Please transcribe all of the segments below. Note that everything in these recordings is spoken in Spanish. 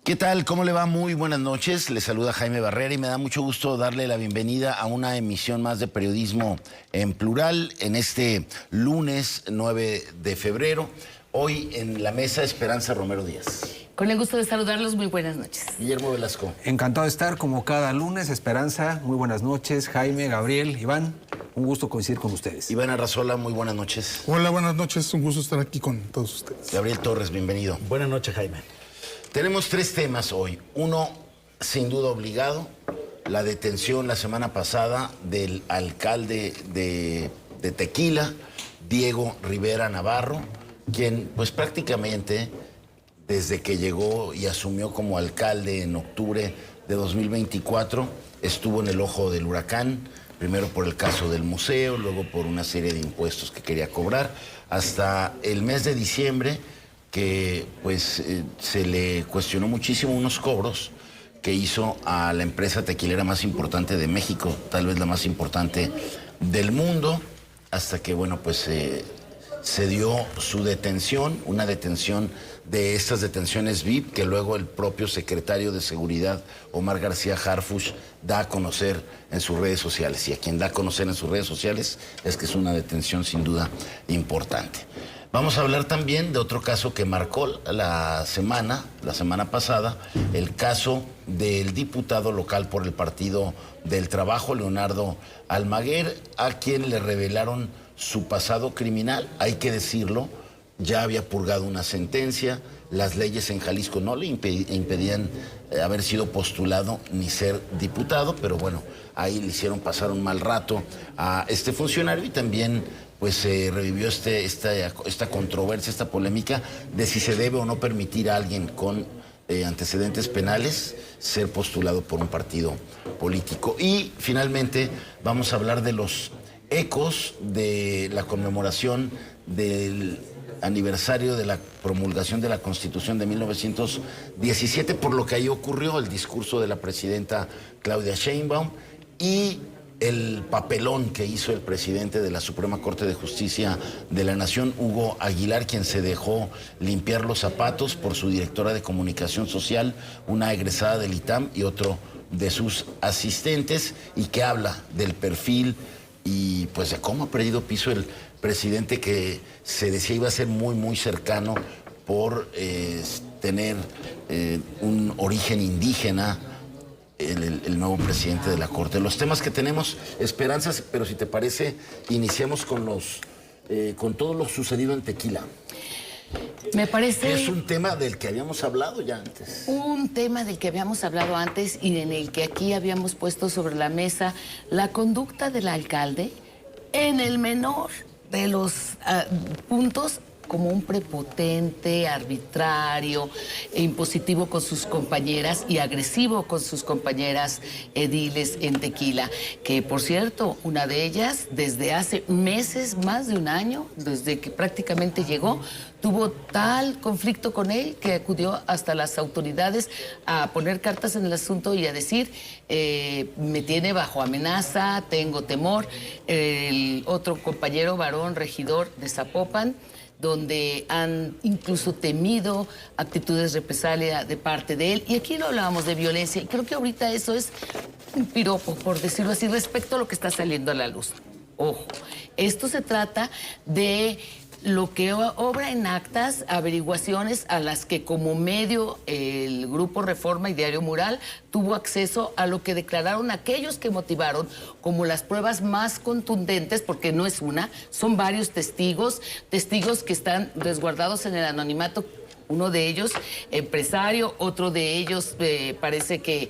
¿Qué tal? ¿Cómo le va? Muy buenas noches. Le saluda Jaime Barrera y me da mucho gusto darle la bienvenida a una emisión más de Periodismo en Plural en este lunes 9 de febrero. Hoy en la mesa Esperanza Romero Díaz. Con el gusto de saludarlos, muy buenas noches. Guillermo Velasco. Encantado de estar como cada lunes. Esperanza, muy buenas noches. Jaime, Gabriel, Iván, un gusto coincidir con ustedes. Iván Arrazola, muy buenas noches. Hola, buenas noches. Un gusto estar aquí con todos ustedes. Gabriel Torres, bienvenido. Buenas noches, Jaime. Tenemos tres temas hoy. Uno, sin duda obligado, la detención la semana pasada del alcalde de Tequila, Diego Rivera Navarro, quien pues prácticamente desde que llegó y asumió como alcalde en octubre de 2024, estuvo en el ojo del huracán, primero por el caso del museo, luego por una serie de impuestos que quería cobrar, hasta el mes de diciembre, que pues se le cuestionó muchísimo unos cobros que hizo a la empresa tequilera más importante de México, tal vez la más importante del mundo, hasta que bueno, pues se dio su detención, una detención de estas detenciones VIP que luego el propio secretario de Seguridad, Omar García Harfuch, da a conocer en sus redes sociales. Y a quien da a conocer en sus redes sociales es que es una detención sin duda importante. Vamos a hablar también de otro caso que marcó la semana pasada, el caso del diputado local por el Partido del Trabajo, Leonardo Almaguer, a quien le revelaron su pasado criminal. Hay que decirlo, ya había purgado una sentencia, las leyes en Jalisco no le impedían haber sido postulado ni ser diputado, pero bueno, ahí le hicieron pasar un mal rato a este funcionario y también pues se revivió esta controversia, esta polémica de si se debe o no permitir a alguien con antecedentes penales ser postulado por un partido político. Y finalmente vamos a hablar de los ecos de la conmemoración del aniversario de la promulgación de la Constitución de 1917, por lo que ahí ocurrió el discurso de la presidenta Claudia Sheinbaum y el papelón que hizo el presidente de la Suprema Corte de Justicia de la Nación, Hugo Aguilar, quien se dejó limpiar los zapatos por su directora de comunicación social, una egresada del ITAM y otro de sus asistentes, y que habla del perfil y pues de cómo ha perdido piso el presidente, que se decía iba a ser muy cercano por tener un origen indígena, el nuevo presidente de la Corte. Los temas que tenemos, Esperanzas, pero si te parece, iniciamos con todo lo sucedido en Tequila. Me parece... Es un tema del que habíamos hablado ya antes. Un tema del que habíamos hablado antes y en el que aquí habíamos puesto sobre la mesa la conducta del alcalde en el menor de los puntos, como un prepotente, arbitrario e impositivo con sus compañeras y agresivo con sus compañeras ediles en Tequila, que por cierto, una de ellas desde hace meses, más de un año, desde que prácticamente llegó, tuvo tal conflicto con él que acudió hasta las autoridades a poner cartas en el asunto y a decir, me tiene bajo amenaza, tengo temor. El otro compañero varón, regidor de Zapopan, donde han incluso temido actitudes de represalia de parte de él. Y aquí no hablábamos de violencia, y creo que ahorita eso es un piropo, por decirlo así, respecto a lo que está saliendo a la luz. Ojo, esto se trata de lo que obra en actas, averiguaciones a las que como medio el Grupo Reforma y Diario Mural tuvo acceso a lo que declararon aquellos que motivaron como las pruebas más contundentes, porque no es una, son varios testigos que están resguardados en el anonimato. Uno de ellos, empresario, otro de ellos parece que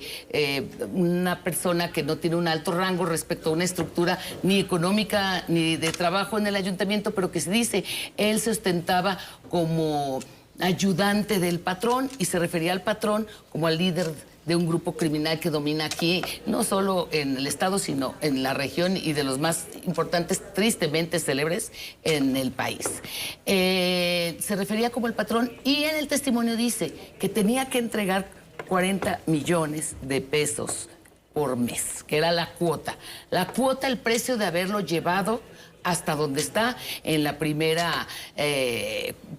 una persona que no tiene un alto rango respecto a una estructura ni económica ni de trabajo en el ayuntamiento, pero que se dice, él se ostentaba como ayudante del patrón y se refería al patrón como al líder de un grupo criminal que domina aquí, no solo en el estado, sino en la región y de los más importantes, tristemente célebres, en el país. Se refería como el patrón y en el testimonio dice que tenía que entregar 40 millones de pesos por mes, que era la cuota. La cuota, el precio de haberlo llevado hasta donde está en la primera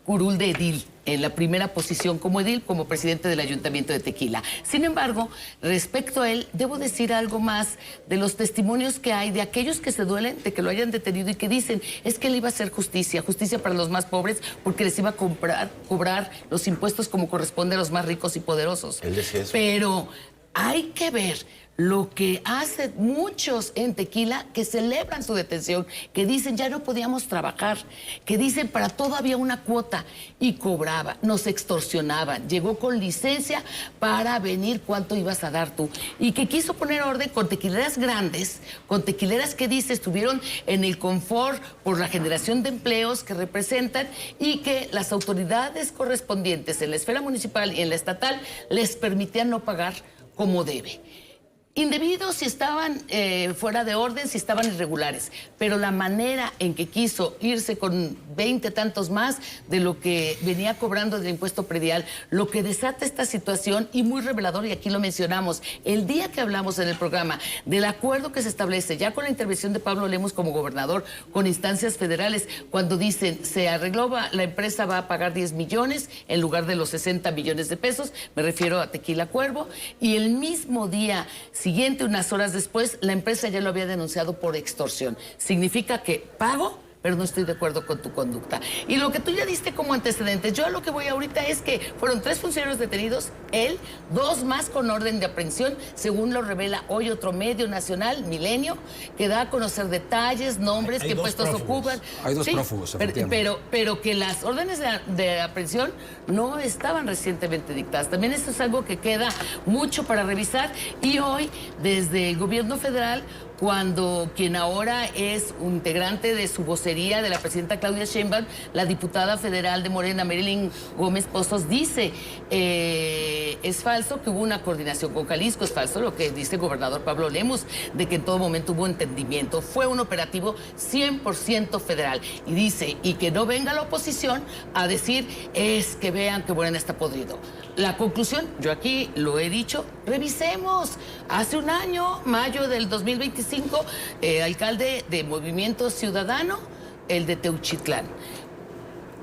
curul de edil, en la primera posición como edil, como presidente del Ayuntamiento de Tequila. Sin embargo, respecto a él, debo decir algo más de los testimonios que hay de aquellos que se duelen de que lo hayan detenido y que dicen, es que él iba a hacer justicia para los más pobres, porque les iba a cobrar los impuestos como corresponde a los más ricos y poderosos. Él decía eso. Pero hay que ver lo que hacen muchos en Tequila que celebran su detención, que dicen ya no podíamos trabajar, que dicen para todo había una cuota y cobraba, nos extorsionaban, llegó con licencia para venir cuánto ibas a dar tú y que quiso poner orden con tequileras grandes, con tequileras que dice estuvieron en el confort por la generación de empleos que representan y que las autoridades correspondientes en la esfera municipal y en la estatal les permitían no pagar como debe. Indebidos si estaban fuera de orden, si estaban irregulares, pero la manera en que quiso irse con 20 tantos más de lo que venía cobrando del impuesto predial, lo que desata esta situación y muy revelador, y aquí lo mencionamos, el día que hablamos en el programa del acuerdo que se establece ya con la intervención de Pablo Lemos como gobernador, con instancias federales, cuando dicen se arregló, la empresa va a pagar 10 millones en lugar de los 60 millones de pesos, me refiero a Tequila Cuervo, y el mismo día siguiente, unas horas después, la empresa ya lo había denunciado por extorsión. Significa que pago, pero no estoy de acuerdo con tu conducta. Y lo que tú ya diste como antecedentes, yo a lo que voy ahorita es que fueron 3 funcionarios detenidos, él, 2 más con orden de aprehensión, según lo revela hoy otro medio nacional, Milenio, que da a conocer detalles, nombres, qué puestos ocupan. Hay 2 prófugos, efectivamente. Pero que las órdenes de aprehensión no estaban recientemente dictadas. También esto es algo que queda mucho para revisar. Y hoy, desde el gobierno federal, cuando quien ahora es un integrante de su vocería de la presidenta Claudia Sheinbaum, la diputada federal de Morena, Marilyn Gómez Pozos, dice, es falso que hubo una coordinación con Jalisco, es falso lo que dice el gobernador Pablo Lemos, de que en todo momento hubo entendimiento, fue un operativo 100% federal. Y dice, y que no venga la oposición a decir, es que vean que Morena está podrido. La conclusión, yo aquí lo he dicho, revisemos. Hace un año, mayo del 2025, alcalde de Movimiento Ciudadano, el de Teuchitlán.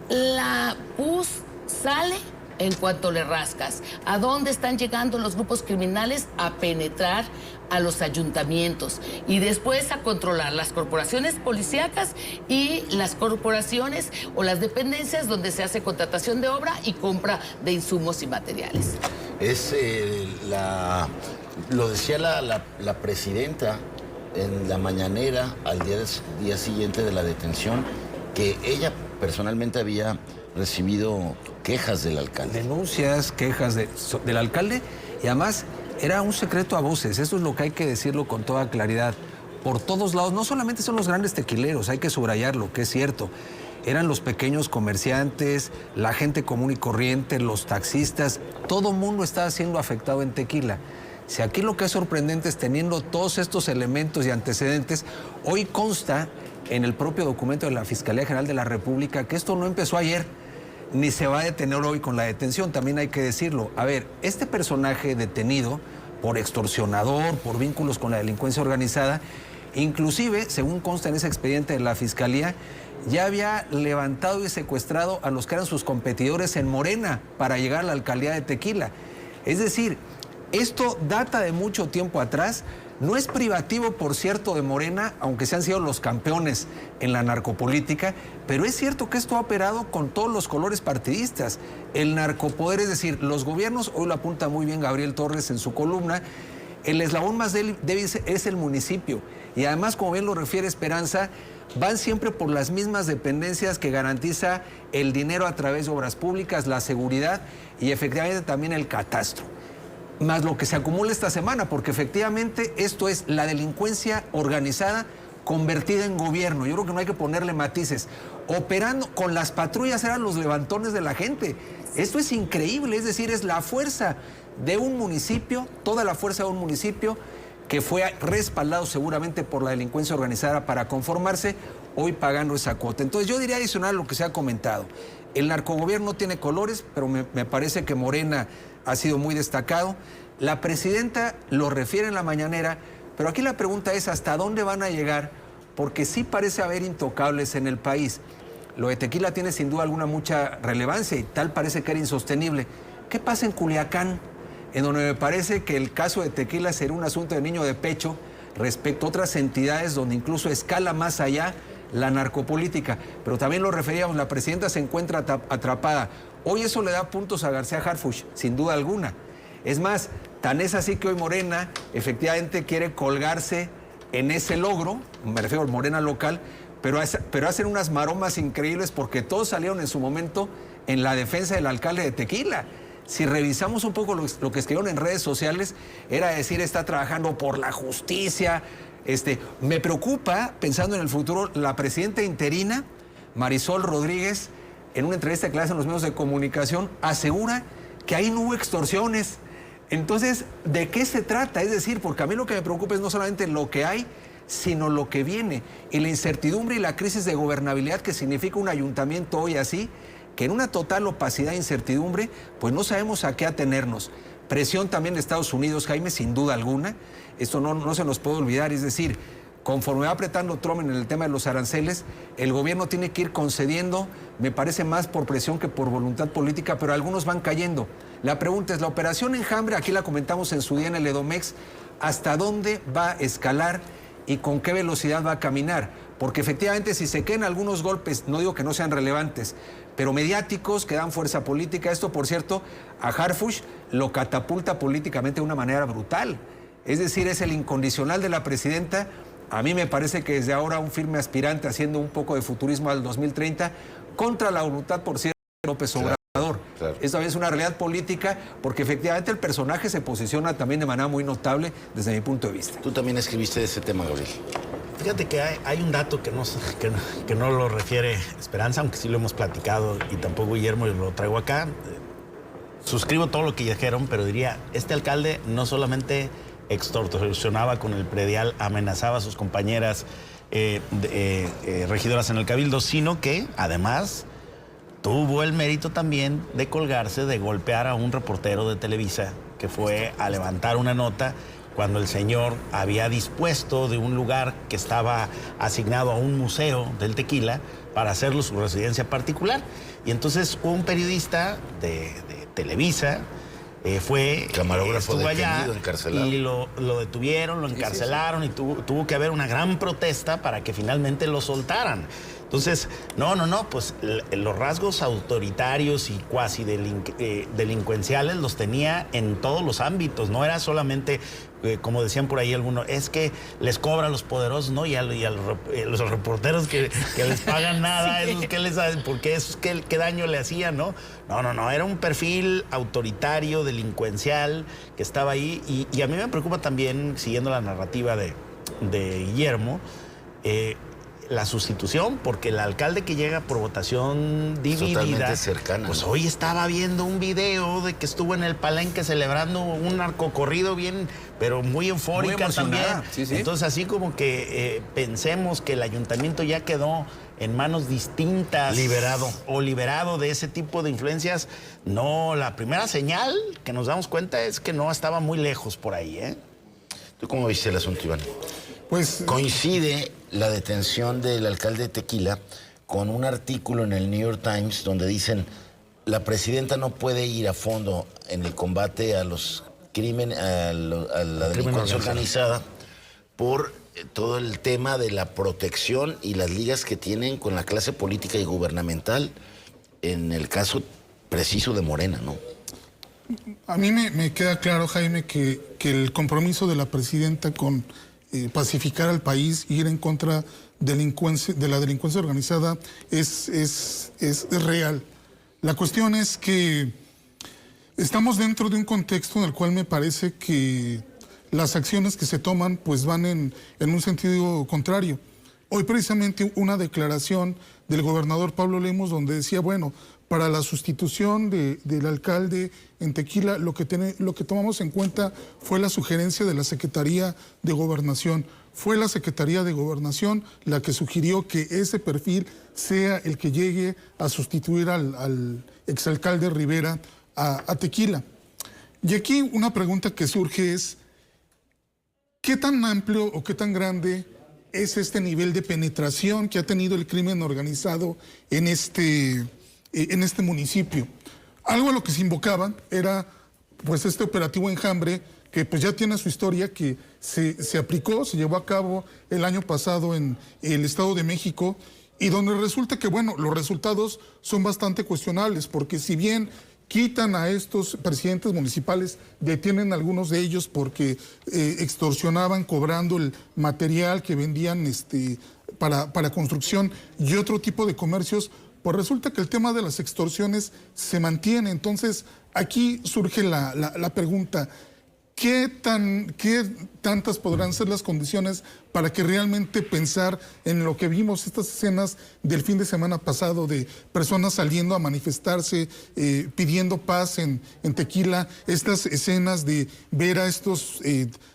La PUS sale en cuanto le rascas. ¿A dónde están llegando los grupos criminales? A penetrar a los ayuntamientos y después a controlar las corporaciones policíacas y las corporaciones o las dependencias donde se hace contratación de obra y compra de insumos y materiales. Lo decía la presidenta en la mañanera al día siguiente de la detención, que ella personalmente había recibido quejas del alcalde. Denuncias, quejas del alcalde, y además era un secreto a voces, eso es lo que hay que decirlo con toda claridad. Por todos lados, no solamente son los grandes tequileros, hay que subrayarlo, que es cierto. Eran los pequeños comerciantes, la gente común y corriente, los taxistas, todo mundo estaba siendo afectado en Tequila. Si aquí lo que es sorprendente es teniendo todos estos elementos y antecedentes, hoy consta en el propio documento de la Fiscalía General de la República que esto no empezó ayer, ni se va a detener hoy con la detención, también hay que decirlo. A ver, este personaje detenido por extorsionador, por vínculos con la delincuencia organizada, inclusive, según consta en ese expediente de la Fiscalía, ya había levantado y secuestrado a los que eran sus competidores en Morena para llegar a la alcaldía de Tequila. Es decir, esto data de mucho tiempo atrás. No es privativo, por cierto, de Morena, aunque se han sido los campeones en la narcopolítica, pero es cierto que esto ha operado con todos los colores partidistas. El narcopoder, es decir, los gobiernos, hoy lo apunta muy bien Gabriel Torres en su columna, el eslabón más débil es el municipio. Y además, como bien lo refiere Esperanza, van siempre por las mismas dependencias que garantiza el dinero a través de obras públicas, la seguridad y efectivamente también el catastro. Más lo que se acumula esta semana, porque efectivamente esto es la delincuencia organizada convertida en gobierno. Yo creo que no hay que ponerle matices. Operando con las patrullas eran los levantones de la gente. Esto es increíble, es decir, es la fuerza de un municipio, toda la fuerza de un municipio que fue respaldado seguramente por la delincuencia organizada para conformarse, hoy pagando esa cuota. Entonces yo diría adicional a lo que se ha comentado. El narcogobierno tiene colores, pero me parece que Morena ha sido muy destacado. La presidenta lo refiere en la mañanera, pero aquí la pregunta es hasta dónde van a llegar porque sí parece haber intocables en el país. Lo de Tequila tiene sin duda alguna mucha relevancia y tal parece que era insostenible. ¿Qué pasa en Culiacán? En donde me parece que el caso de Tequila será un asunto de niño de pecho respecto a otras entidades donde incluso escala más allá la narcopolítica. Pero también lo referíamos, la presidenta se encuentra atrapada. Hoy eso le da puntos a García Harfuch, sin duda alguna. Es más, tan es así que hoy Morena efectivamente quiere colgarse en ese logro, me refiero al Morena local, pero hacen unas maromas increíbles porque todos salieron en su momento en la defensa del alcalde de Tequila. Si revisamos un poco lo que escribieron en redes sociales, era decir, está trabajando por la justicia. Me preocupa, pensando en el futuro, la presidenta interina, Marisol Rodríguez, en una entrevista que le hacen en los medios de comunicación, asegura que ahí no hubo extorsiones. Entonces, ¿de qué se trata? Es decir, porque a mí lo que me preocupa es no solamente lo que hay, sino lo que viene. Y la incertidumbre y la crisis de gobernabilidad que significa un ayuntamiento hoy así, que en una total opacidad e incertidumbre, pues no sabemos a qué atenernos. Presión también de Estados Unidos, Jaime, sin duda alguna. Esto no se nos puede olvidar. Es decir, conforme va apretando Trump en el tema de los aranceles, el gobierno tiene que ir concediendo, me parece más por presión que por voluntad política, pero algunos van cayendo. La pregunta es, la operación Enjambre, aquí la comentamos en su día en el Edomex, ¿hasta dónde va a escalar y con qué velocidad va a caminar? Porque efectivamente si se quedan algunos golpes, no digo que no sean relevantes, pero mediáticos que dan fuerza política, esto por cierto, a Harfuch lo catapulta políticamente de una manera brutal. Es decir, es el incondicional de la presidenta. A mí me parece que desde ahora un firme aspirante haciendo un poco de futurismo al 2030 contra la voluntad, por cierto, de López Obrador. Claro. Esto es una realidad política porque efectivamente el personaje se posiciona también de manera muy notable desde mi punto de vista. Tú también escribiste de ese tema, Gabriel. Fíjate que hay un dato que no lo refiere Esperanza, aunque sí lo hemos platicado y tampoco Guillermo lo traigo acá. Suscribo todo lo que dijeron, pero diría, este alcalde no solamente extorsionaba con el predial, amenazaba a sus compañeras regidoras en el Cabildo, sino que además tuvo el mérito también de colgarse, de golpear a un reportero de Televisa que fue a levantar una nota cuando el señor había dispuesto de un lugar que estaba asignado a un museo del tequila para hacerlo su residencia particular. Y entonces un periodista de Televisa camarógrafo estuvo allá encarcelado. Y lo detuvieron, lo encarcelaron y tuvo que haber una gran protesta para que finalmente lo soltaran. Entonces, pues los rasgos autoritarios y cuasi delincuenciales los tenía en todos los ámbitos, no era solamente, como decían por ahí algunos, es que les cobra a los poderosos, ¿no? Y a los reporteros que les pagan nada, sí. Esos que les hacen, porque esos qué daño le hacían, ¿no? No, era un perfil autoritario, delincuencial, que estaba ahí, y a mí me preocupa también, siguiendo la narrativa de Guillermo, la sustitución, porque el alcalde que llega por votación dividida, cercana, pues ¿no? Hoy estaba viendo un video de que estuvo en el Palenque celebrando un narcocorrido bien, pero muy eufórica también. Sí. Entonces, así como que pensemos que el ayuntamiento ya quedó en manos distintas. Liberado de ese tipo de influencias. No, la primera señal que nos damos cuenta es que no estaba muy lejos por ahí, ¿eh? ¿Tú cómo viste el asunto, Iván? Pues coincide la detención del alcalde de Tequila con un artículo en el New York Times donde dicen la presidenta no puede ir a fondo en el combate a los crímenes, a la delincuencia organizada por todo el tema de la protección y las ligas que tienen con la clase política y gubernamental en el caso preciso de Morena, ¿no? a mí me queda claro, Jaime, que el compromiso de la presidenta con pacificar al país, ir en contra de la delincuencia organizada es real. La cuestión es que estamos dentro de un contexto en el cual me parece que las acciones que se toman pues van en un sentido contrario. Hoy precisamente una declaración del gobernador Pablo Lemos donde decía, bueno, para la sustitución del alcalde en Tequila, lo que tomamos en cuenta fue la sugerencia de la Secretaría de Gobernación. Fue la Secretaría de Gobernación la que sugirió que ese perfil sea el que llegue a sustituir al exalcalde Rivera a Tequila. Y aquí una pregunta que surge es, ¿qué tan amplio o qué tan grande es este nivel de penetración que ha tenido el crimen organizado en este municipio. Algo a lo que se invocaban era pues este operativo Enjambre, que pues ya tiene su historia, que se aplicó, se llevó a cabo el año pasado en el Estado de México, y donde resulta que, bueno, los resultados son bastante cuestionables, porque si bien quitan a estos presidentes municipales, detienen a algunos de ellos porque extorsionaban cobrando el material que vendían para construcción y otro tipo de comercios, pues resulta que el tema de las extorsiones se mantiene. Entonces, aquí surge la pregunta, ¿qué tantas podrán ser las condiciones para que realmente pensar en lo que vimos, estas escenas del fin de semana pasado de personas saliendo a manifestarse, pidiendo paz en Tequila, estas escenas de ver a estos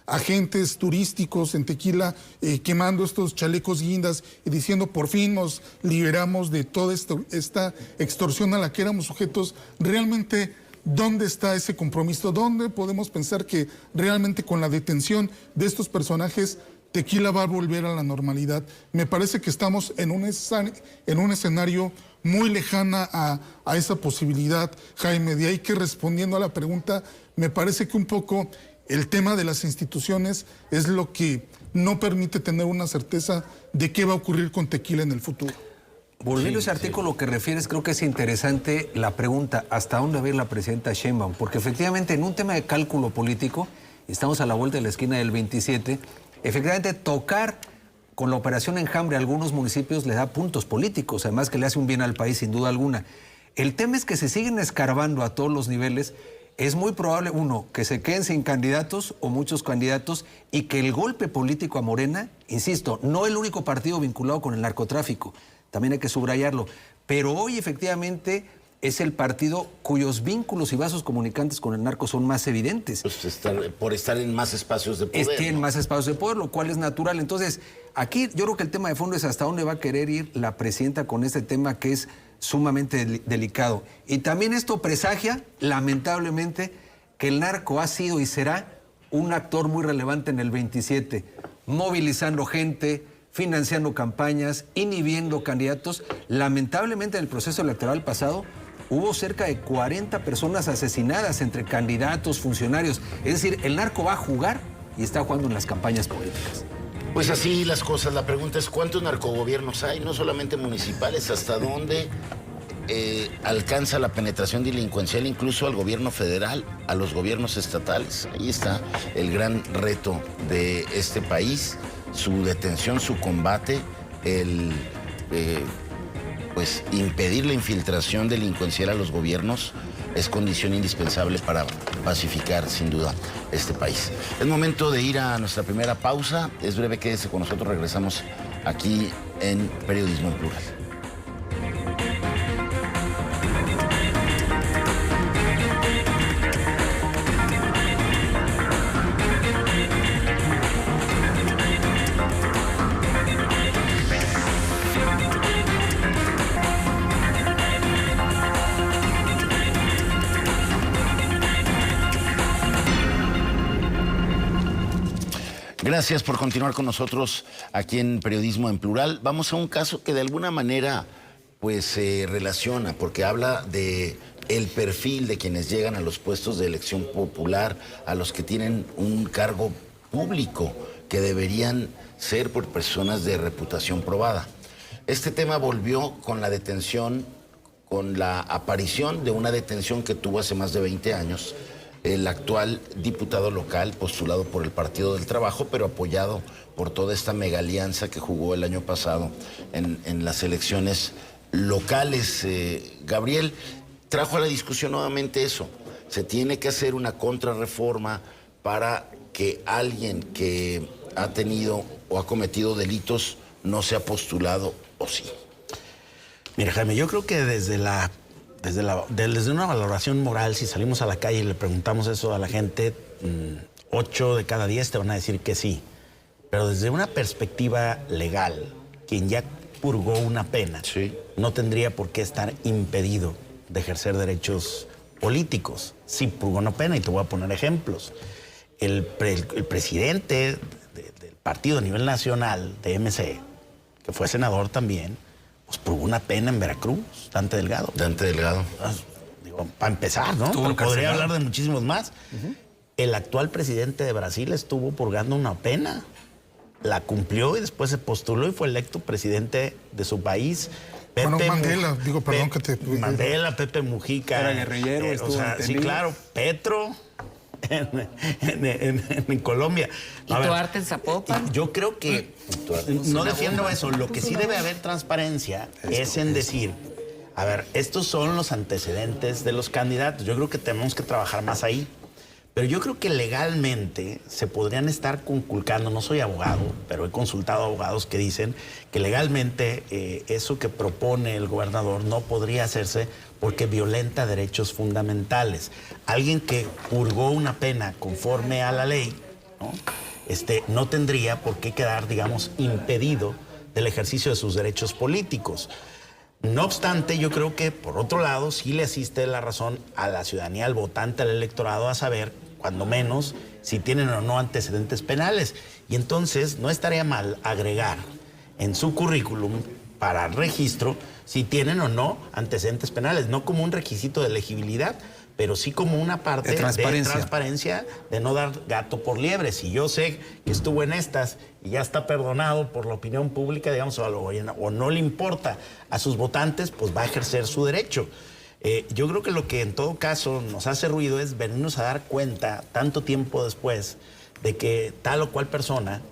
agentes turísticos en Tequila quemando estos chalecos guindas y diciendo por fin nos liberamos de toda esta extorsión a la que éramos sujetos? Realmente, ¿dónde está ese compromiso? ¿Dónde podemos pensar que realmente con la detención de estos personajes Tequila va a volver a la normalidad? Me parece que estamos en un escenario muy lejana a esa posibilidad, Jaime. De ahí que, respondiendo a la pregunta, me parece que un poco el tema de las instituciones es lo que no permite tener una certeza de qué va a ocurrir con Tequila en el futuro. Volviendo a ese artículo que refieres, creo que es interesante la pregunta, ¿hasta dónde va a ir la presidenta Sheinbaum? Porque efectivamente en un tema de cálculo político, estamos a la vuelta de la esquina del 27, efectivamente tocar con la operación Enjambre a algunos municipios le da puntos políticos, además que le hace un bien al país sin duda alguna. El tema es que se siguen escarbando a todos los niveles. Es muy probable, uno, que se queden sin candidatos o muchos candidatos y que el golpe político a Morena, insisto, no el único partido vinculado con el narcotráfico, también hay que subrayarlo, pero hoy efectivamente es el partido cuyos vínculos y vasos comunicantes con el narco son más evidentes. Pues por estar en más espacios de poder. Tienen más espacios de poder, lo cual es natural. Entonces, aquí yo creo que el tema de fondo es hasta dónde va a querer ir la presidenta con este tema que es sumamente delicado. Y también esto presagia, lamentablemente, que el narco ha sido y será un actor muy relevante en el 27, movilizando gente, financiando campañas, inhibiendo candidatos. Lamentablemente en el proceso electoral pasado hubo cerca de 40 personas asesinadas entre candidatos, funcionarios. Es decir, el narco va a jugar y está jugando en las campañas políticas. Pues así las cosas. La pregunta es ¿cuántos narcogobiernos hay? No solamente municipales, ¿hasta dónde alcanza la penetración delincuencial incluso al gobierno federal, a los gobiernos estatales? Ahí está el gran reto de este país, su detención, su combate, pues impedir la infiltración delincuencial a los gobiernos es condición indispensable para pacificar, sin duda, este país. Es momento de ir a nuestra primera pausa. Es breve, quédese con nosotros. Regresamos aquí en Periodismo en Plural. Gracias por continuar con nosotros aquí en Periodismo en Plural. Vamos a un caso que de alguna manera pues se relaciona, porque habla de el perfil de quienes llegan a los puestos de elección popular, a los que tienen un cargo público, que deberían ser por personas de reputación probada. Este tema volvió con la detención, con la aparición de una detención que tuvo hace más de 20 años, el actual diputado local postulado por el Partido del Trabajo, pero apoyado por toda esta mega alianza que jugó el año pasado en las elecciones locales. Gabriel, trajo a la discusión nuevamente eso. Se tiene que hacer una contrarreforma para que alguien que ha tenido o ha cometido delitos no sea postulado, ¿o sí? Mira, Jaime, yo creo que desde una valoración moral, si salimos a la calle y le preguntamos eso a la gente, 8 de cada 10 te van a decir que sí. Pero desde una perspectiva legal, quien ya purgó una pena, sí, no tendría por qué estar impedido de ejercer derechos políticos. Sí purgó una pena, y te voy a poner ejemplos. El presidente del partido a nivel nacional de MC, que fue senador también, pues probó una pena en Veracruz, Dante Delgado. Dante Delgado. Digo, para empezar, ¿no? Estuvo Pero podría encarcelado. hablar de muchísimos más. El actual presidente de Brasil estuvo purgando una pena, la cumplió y después se postuló y fue electo presidente de su país. Bueno, Mandela, digo, perdón que te... Mandela, Pepe Mujica. Era guerrillero, o estuvo sea, sí, detenido. claro, Petro en Colombia. ¿Y A ver, Duarte en Zapopan? yo creo que no defiendo eso. Lo que sí debe haber transparencia es en decir, a ver, estos son los antecedentes de los candidatos. Yo creo que tenemos que trabajar más ahí. Pero yo creo que legalmente se podrían estar conculcando, no soy abogado, pero he consultado a abogados que dicen que legalmente eso que propone el gobernador no podría hacerse porque violenta derechos fundamentales. Alguien que purgó una pena conforme a la ley, ¿no? No tendría por qué quedar, digamos, impedido del ejercicio de sus derechos políticos. No obstante, yo creo que, por otro lado, sí le asiste la razón a la ciudadanía, al votante, al electorado, a saber, cuando menos, si tienen o no antecedentes penales. Y entonces no estaría mal agregar en su currículum para registro si tienen o no antecedentes penales, no como un requisito de elegibilidad, pero sí como una parte De transparencia, de no dar gato por liebre. Si yo sé que estuvo en estas y ya está perdonado por la opinión pública, digamos, o no le importa a sus votantes, pues va a ejercer su derecho. Yo creo que lo que en todo caso nos hace ruido es venirnos a dar cuenta tanto tiempo después de que tal o cual persona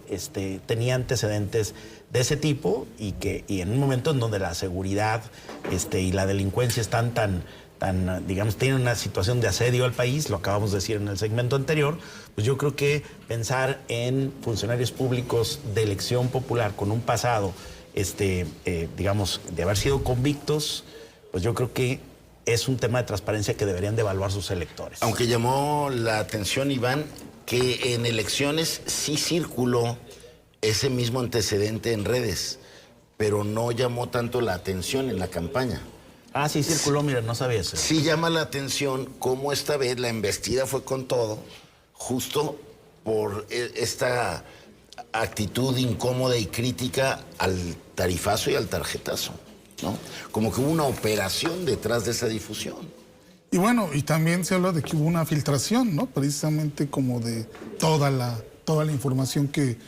tenía antecedentes de ese tipo y en un momento en donde la seguridad y la delincuencia están tan, digamos, tienen una situación de asedio al país, lo acabamos de decir en el segmento anterior, pues yo creo que pensar en funcionarios públicos de elección popular con un pasado, digamos, de haber sido convictos, pues yo creo que es un tema de transparencia que deberían de evaluar sus electores. Aunque llamó la atención, Iván, que en elecciones sí circuló ese mismo antecedente en redes, pero no llamó tanto la atención en la campaña. Ah, sí, circuló, mira, no sabía eso. Sí llama la atención cómo esta vez la embestida fue con todo, justo por esta actitud incómoda y crítica al tarifazo y al tarjetazo, ¿no? Como que hubo una operación detrás de esa difusión. Y bueno, y también se habla de que hubo una filtración, ¿no? Precisamente como de toda la información que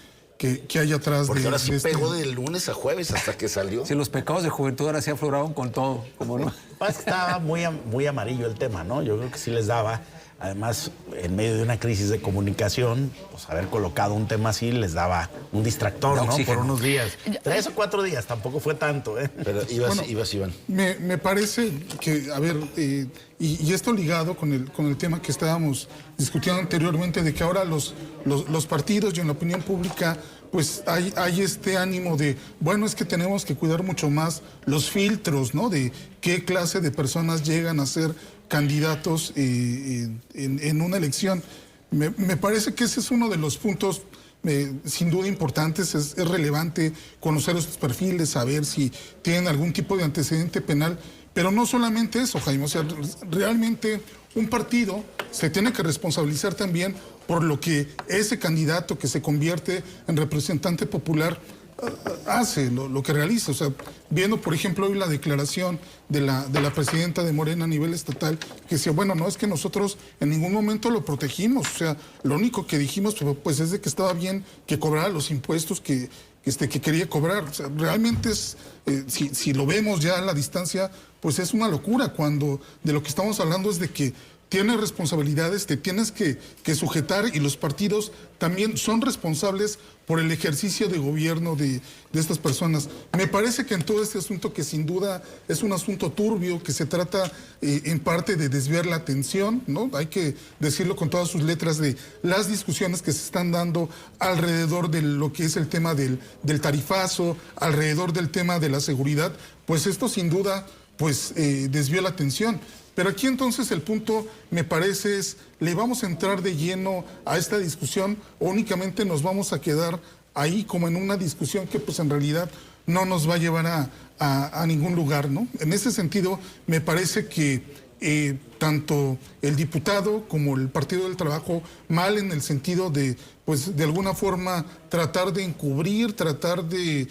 hay atrás Porque de... ahora sí de pegó de lunes a jueves hasta que salió. Sí, los pecados de juventud ahora sí afloraron con todo, ¿cómo no? Pues estaba muy amarillo el tema, ¿no? Yo creo que sí les daba, además, en medio de una crisis de comunicación, pues haber colocado un tema así les daba un distractor, Da ¿no? oxígeno. Por unos días. 3 o 4 días, tampoco fue tanto, ¿eh? Pero ibas, Iván. Me parece que, a ver, y esto ligado con el tema que estábamos discutiendo anteriormente, de que ahora los partidos y en la opinión pública, pues hay este ánimo de, bueno, es que tenemos que cuidar mucho más los filtros, ¿no? De qué clase de personas llegan a ser candidatos en una elección. Me parece que ese es uno de los puntos sin duda importantes. Es relevante conocer estos perfiles, saber si tienen algún tipo de antecedente penal, pero no solamente eso, Jaime, o sea, realmente un partido se tiene que responsabilizar también por lo que ese candidato que se convierte en representante popular hace, lo que realiza. O sea, viendo, por ejemplo, hoy la declaración de la presidenta de Morena a nivel estatal, que decía, bueno, no es que nosotros en ningún momento lo protegimos, o sea, lo único que dijimos, pues, es de que estaba bien que cobrara los impuestos que quería cobrar. O sea, realmente es, si lo vemos ya a la distancia, pues es una locura, cuando de lo que estamos hablando es de que tienes responsabilidades, te tienes que sujetar, y los partidos también son responsables por el ejercicio de gobierno de estas personas. Me parece que en todo este asunto, que sin duda es un asunto turbio, que se trata en parte de desviar la atención, ¿no? Hay que decirlo con todas sus letras, de las discusiones que se están dando alrededor de lo que es el tema del tarifazo, alrededor del tema de la seguridad, pues esto sin duda pues desvió la atención. Pero aquí entonces el punto, me parece, es, ¿le vamos a entrar de lleno a esta discusión o únicamente nos vamos a quedar ahí como en una discusión que pues en realidad no nos va a llevar a ningún lugar, ¿no? En ese sentido, me parece que tanto el diputado como el Partido del Trabajo mal en el sentido de, pues, de alguna forma tratar de encubrir, tratar de,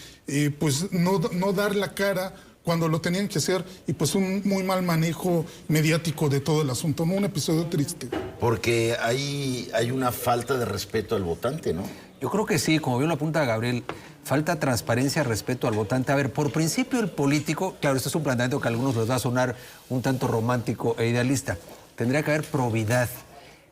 pues, no dar la cara cuando lo tenían que hacer, y pues un muy mal manejo mediático de todo el asunto, ¿no? Un episodio triste. Porque hay una falta de respeto al votante, ¿no? Yo creo que sí, como bien lo apunta Gabriel, falta transparencia, respeto al votante. A ver, por principio el político, claro, esto es un planteamiento que a algunos les va a sonar un tanto romántico e idealista, tendría que haber probidad.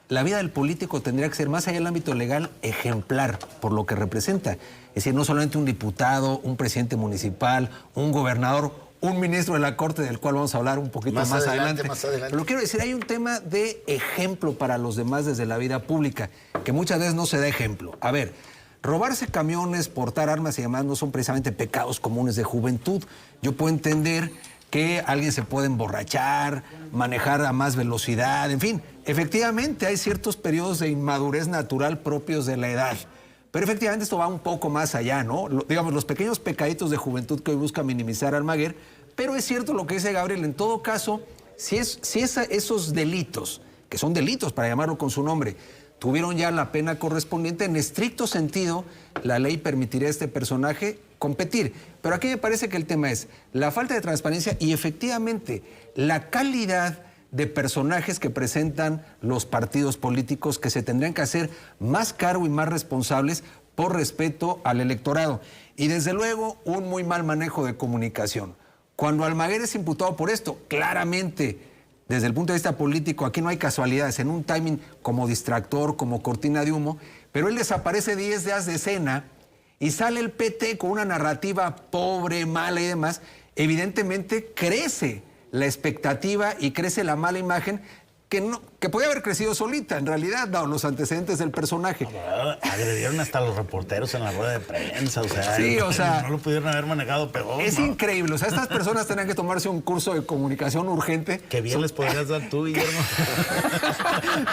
La vida del político tendría que ser, más allá del ámbito legal, ejemplar por lo que representa. Es decir, no solamente un diputado, un presidente municipal, un gobernador, un ministro de la Corte, del cual vamos a hablar un poquito más adelante. Pero quiero decir, hay un tema de ejemplo para los demás desde la vida pública, que muchas veces no se da ejemplo. A ver, robarse camiones, portar armas y demás no son precisamente pecados comunes de juventud. Yo puedo entender que alguien se puede emborrachar, manejar a más velocidad, en fin. Efectivamente, hay ciertos periodos de inmadurez natural propios de la edad. Pero efectivamente esto va un poco más allá, ¿no? Digamos, los pequeños pecaditos de juventud que hoy busca minimizar Almaguer. Pero es cierto lo que dice Gabriel, en todo caso, si esos delitos, que son delitos para llamarlo con su nombre, tuvieron ya la pena correspondiente, en estricto sentido, la ley permitiría a este personaje competir. Pero aquí me parece que el tema es la falta de transparencia y efectivamente la calidad de personajes que presentan los partidos políticos, que se tendrían que hacer más cargo y más responsables por respeto al electorado. Y desde luego un muy mal manejo de comunicación. Cuando Almaguer es imputado por esto, claramente, desde el punto de vista político, aquí no hay casualidades, en un timing como distractor, como cortina de humo, pero él desaparece 10 días de escena y sale el PT con una narrativa pobre, mala y demás. Evidentemente crece la expectativa y crece la mala imagen que podía haber crecido solita, en realidad, dado los antecedentes del personaje. Agredieron hasta a los reporteros en la rueda de prensa, o sea, sí, o sea, no lo pudieron haber manejado peor. Es increíble, o sea, estas personas tenían que tomarse un curso de comunicación urgente. Qué bien les podrías dar tú, Guillermo.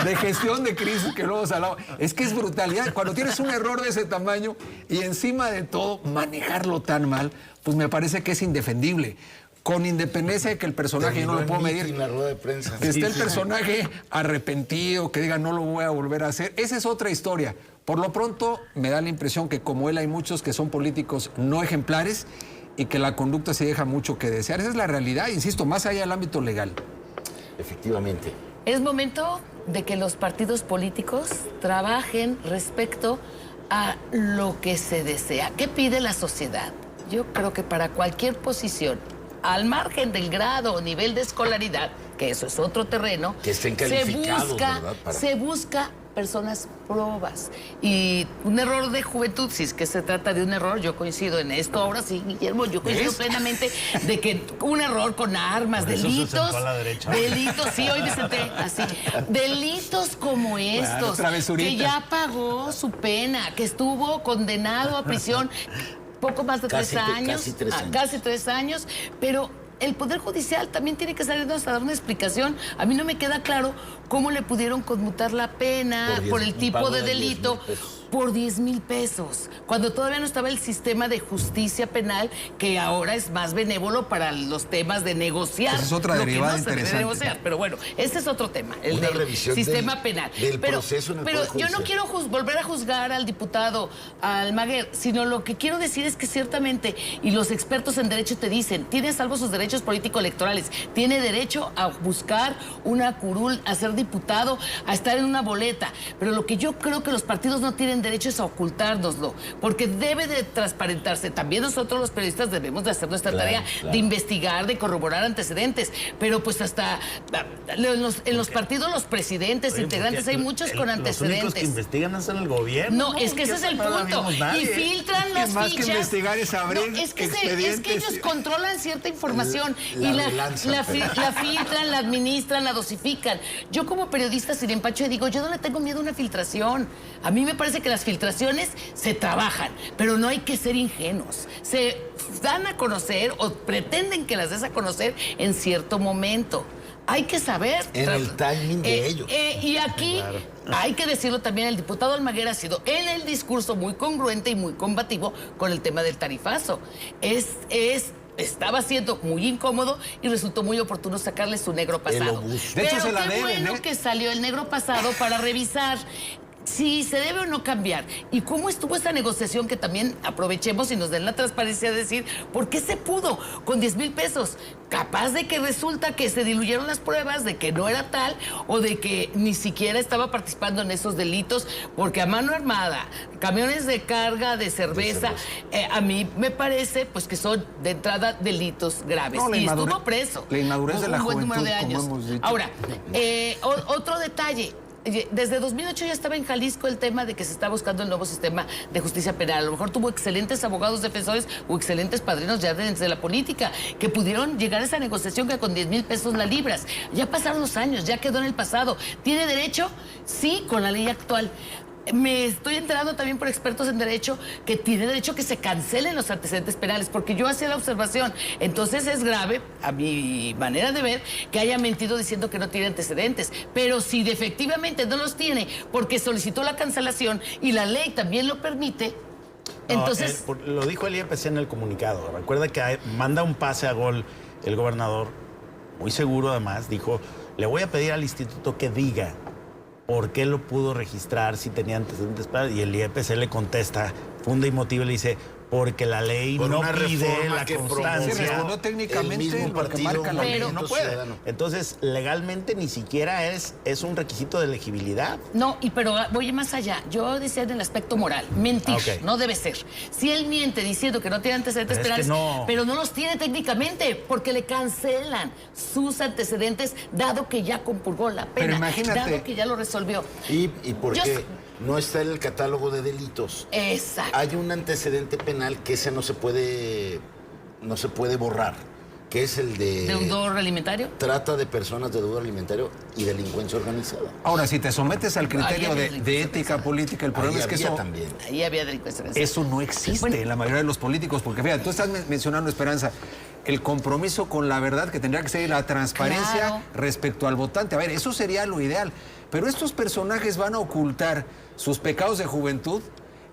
De gestión de crisis, que luego se hablaba. Es que es brutalidad. Cuando tienes un error de ese tamaño y encima de todo manejarlo tan mal, pues me parece que es indefendible. Con independencia de que el personaje, yo no lo puedo medir, en la rueda de prensa. que esté el personaje arrepentido, que diga no lo voy a volver a hacer, esa es otra historia. Por lo pronto me da la impresión que como él hay muchos que son políticos no ejemplares y que la conducta se deja mucho que desear. Esa es la realidad, insisto, más allá del ámbito legal. Efectivamente. Es momento de que los partidos políticos trabajen respecto a lo que se desea. ¿Qué pide la sociedad? Yo creo que para cualquier posición, al margen del grado o nivel de escolaridad, que eso es otro terreno, que estén calificados, ¿verdad? Se busca personas probas. Y un error de juventud, si es que se trata de un error, yo coincido en esto. Ahora sí, Guillermo, yo coincido plenamente de que un error con armas, delitos, sí, hoy me senté así, delitos como estos, que ya pagó su pena, que estuvo condenado a prisión poco más de 3 años. Casi 3 años, pero el Poder Judicial también tiene que salirnos a dar una explicación. A mí no me queda claro cómo le pudieron conmutar la pena por el tipo de delito por 10,000 pesos, cuando todavía no estaba el sistema de justicia penal, que ahora es más benévolo para los temas de negociar. Esa es otra derivada interesante. Negociar, pero bueno, ese es otro tema, el una del sistema penal. Del proceso en el pero Poder Judicial. Yo no quiero volver a juzgar al diputado Almaguer, sino lo que quiero decir es que ciertamente, y los expertos en derecho te dicen, tiene salvo sus derechos político-electorales, tiene derecho a buscar una curul, a ser diputado, a estar en una boleta, pero lo que yo creo que los partidos no tienen derecho es a ocultárnoslo, porque debe de transparentarse. También nosotros los periodistas debemos de hacer nuestra tarea de investigar, de corroborar antecedentes, pero pues hasta en los partidos los presidentes, integrantes, hay muchos con antecedentes. Los únicos que investigan es el gobierno. No, es que ese es el punto. Y filtran las fichas. Más que investigar es abrir es que ellos controlan cierta información y la filtran, la administran, la dosifican. Yo como periodista sin empacho digo, yo no le tengo miedo a una filtración. A mí me parece que las filtraciones se trabajan, pero no hay que ser ingenuos. Se dan a conocer o pretenden que las des a conocer en cierto momento. Hay que saber. En el timing de ellos. Y aquí hay que decirlo también, el diputado Almaguer ha sido en el discurso muy congruente y muy combativo con el tema del tarifazo. Es estaba siendo muy incómodo y resultó muy oportuno sacarle su negro pasado. obús. De hecho, Pero se la qué deben, bueno que salió el negro pasado para revisar si se debe o no cambiar. ¿Y cómo estuvo esta negociación? Que también aprovechemos y nos den la transparencia de decir por qué se pudo con 10,000 pesos. Capaz de que resulta que se diluyeron las pruebas, de que no era tal, o de que ni siquiera estaba participando en esos delitos, porque a mano armada, camiones de carga de cerveza, a mí me parece pues que son de entrada delitos graves. No, y estuvo preso. la inmadurez de la un buen número de juventud, años. como hemos dicho. Ahora, otro detalle. Desde 2008 ya estaba en Jalisco el tema de que se está buscando el nuevo sistema de justicia penal. A lo mejor tuvo excelentes abogados defensores o excelentes padrinos ya desde la política que pudieron llegar a esa negociación que con 10,000 pesos la libras. Ya pasaron los años, ya quedó en el pasado. ¿Tiene derecho? Sí, con la ley actual. Me estoy enterando también por expertos en derecho que tiene derecho que se cancelen los antecedentes penales, porque yo hacía la observación. Entonces es grave, a mi manera de ver, que haya mentido diciendo que no tiene antecedentes. Pero si efectivamente no los tiene porque solicitó la cancelación y la ley también lo permite, entonces... Lo dijo el IEPC en el comunicado. Recuerda que manda un pase a gol el gobernador, muy seguro además, dijo, le voy a pedir al instituto que diga por qué lo pudo registrar si tenía antecedentes penales. Y el IEPC le contesta, funda y motiva, y le dice, porque la ley Por no una pide reforma la que constancia. Sí, respondió técnicamente el mismo lo que partido, marca la ley. Pero no puede. Entonces, legalmente ni siquiera es un requisito de elegibilidad. No, pero voy más allá. Yo decía en el aspecto moral, mentir, Ok. no debe ser. Si él miente diciendo que no tiene antecedentes Pero es que penales, no. pero no los tiene técnicamente, porque le cancelan sus antecedentes, dado que ya compurgó la pena, Pero imagínate. dado que ya lo resolvió. ¿Y por Yo qué sé- no está en el catálogo de delitos? Exacto. Hay un antecedente penal que ese no se puede borrar, que es el de ¿Deudor alimentario? trata de personas de deudor alimentario y delincuencia organizada. Ahora, si te sometes al criterio Ahí había de delincuencia ética política, el problema Ahí es que había eso... también. Ahí había delincuencia. Eso no existe Bueno. en la mayoría de los políticos, porque fíjate, tú estás mencionando, Esperanza, el compromiso con la verdad, que tendría que ser la transparencia Claro. respecto al votante. A ver, eso sería lo ideal. Pero estos personajes van a ocultar sus pecados de juventud,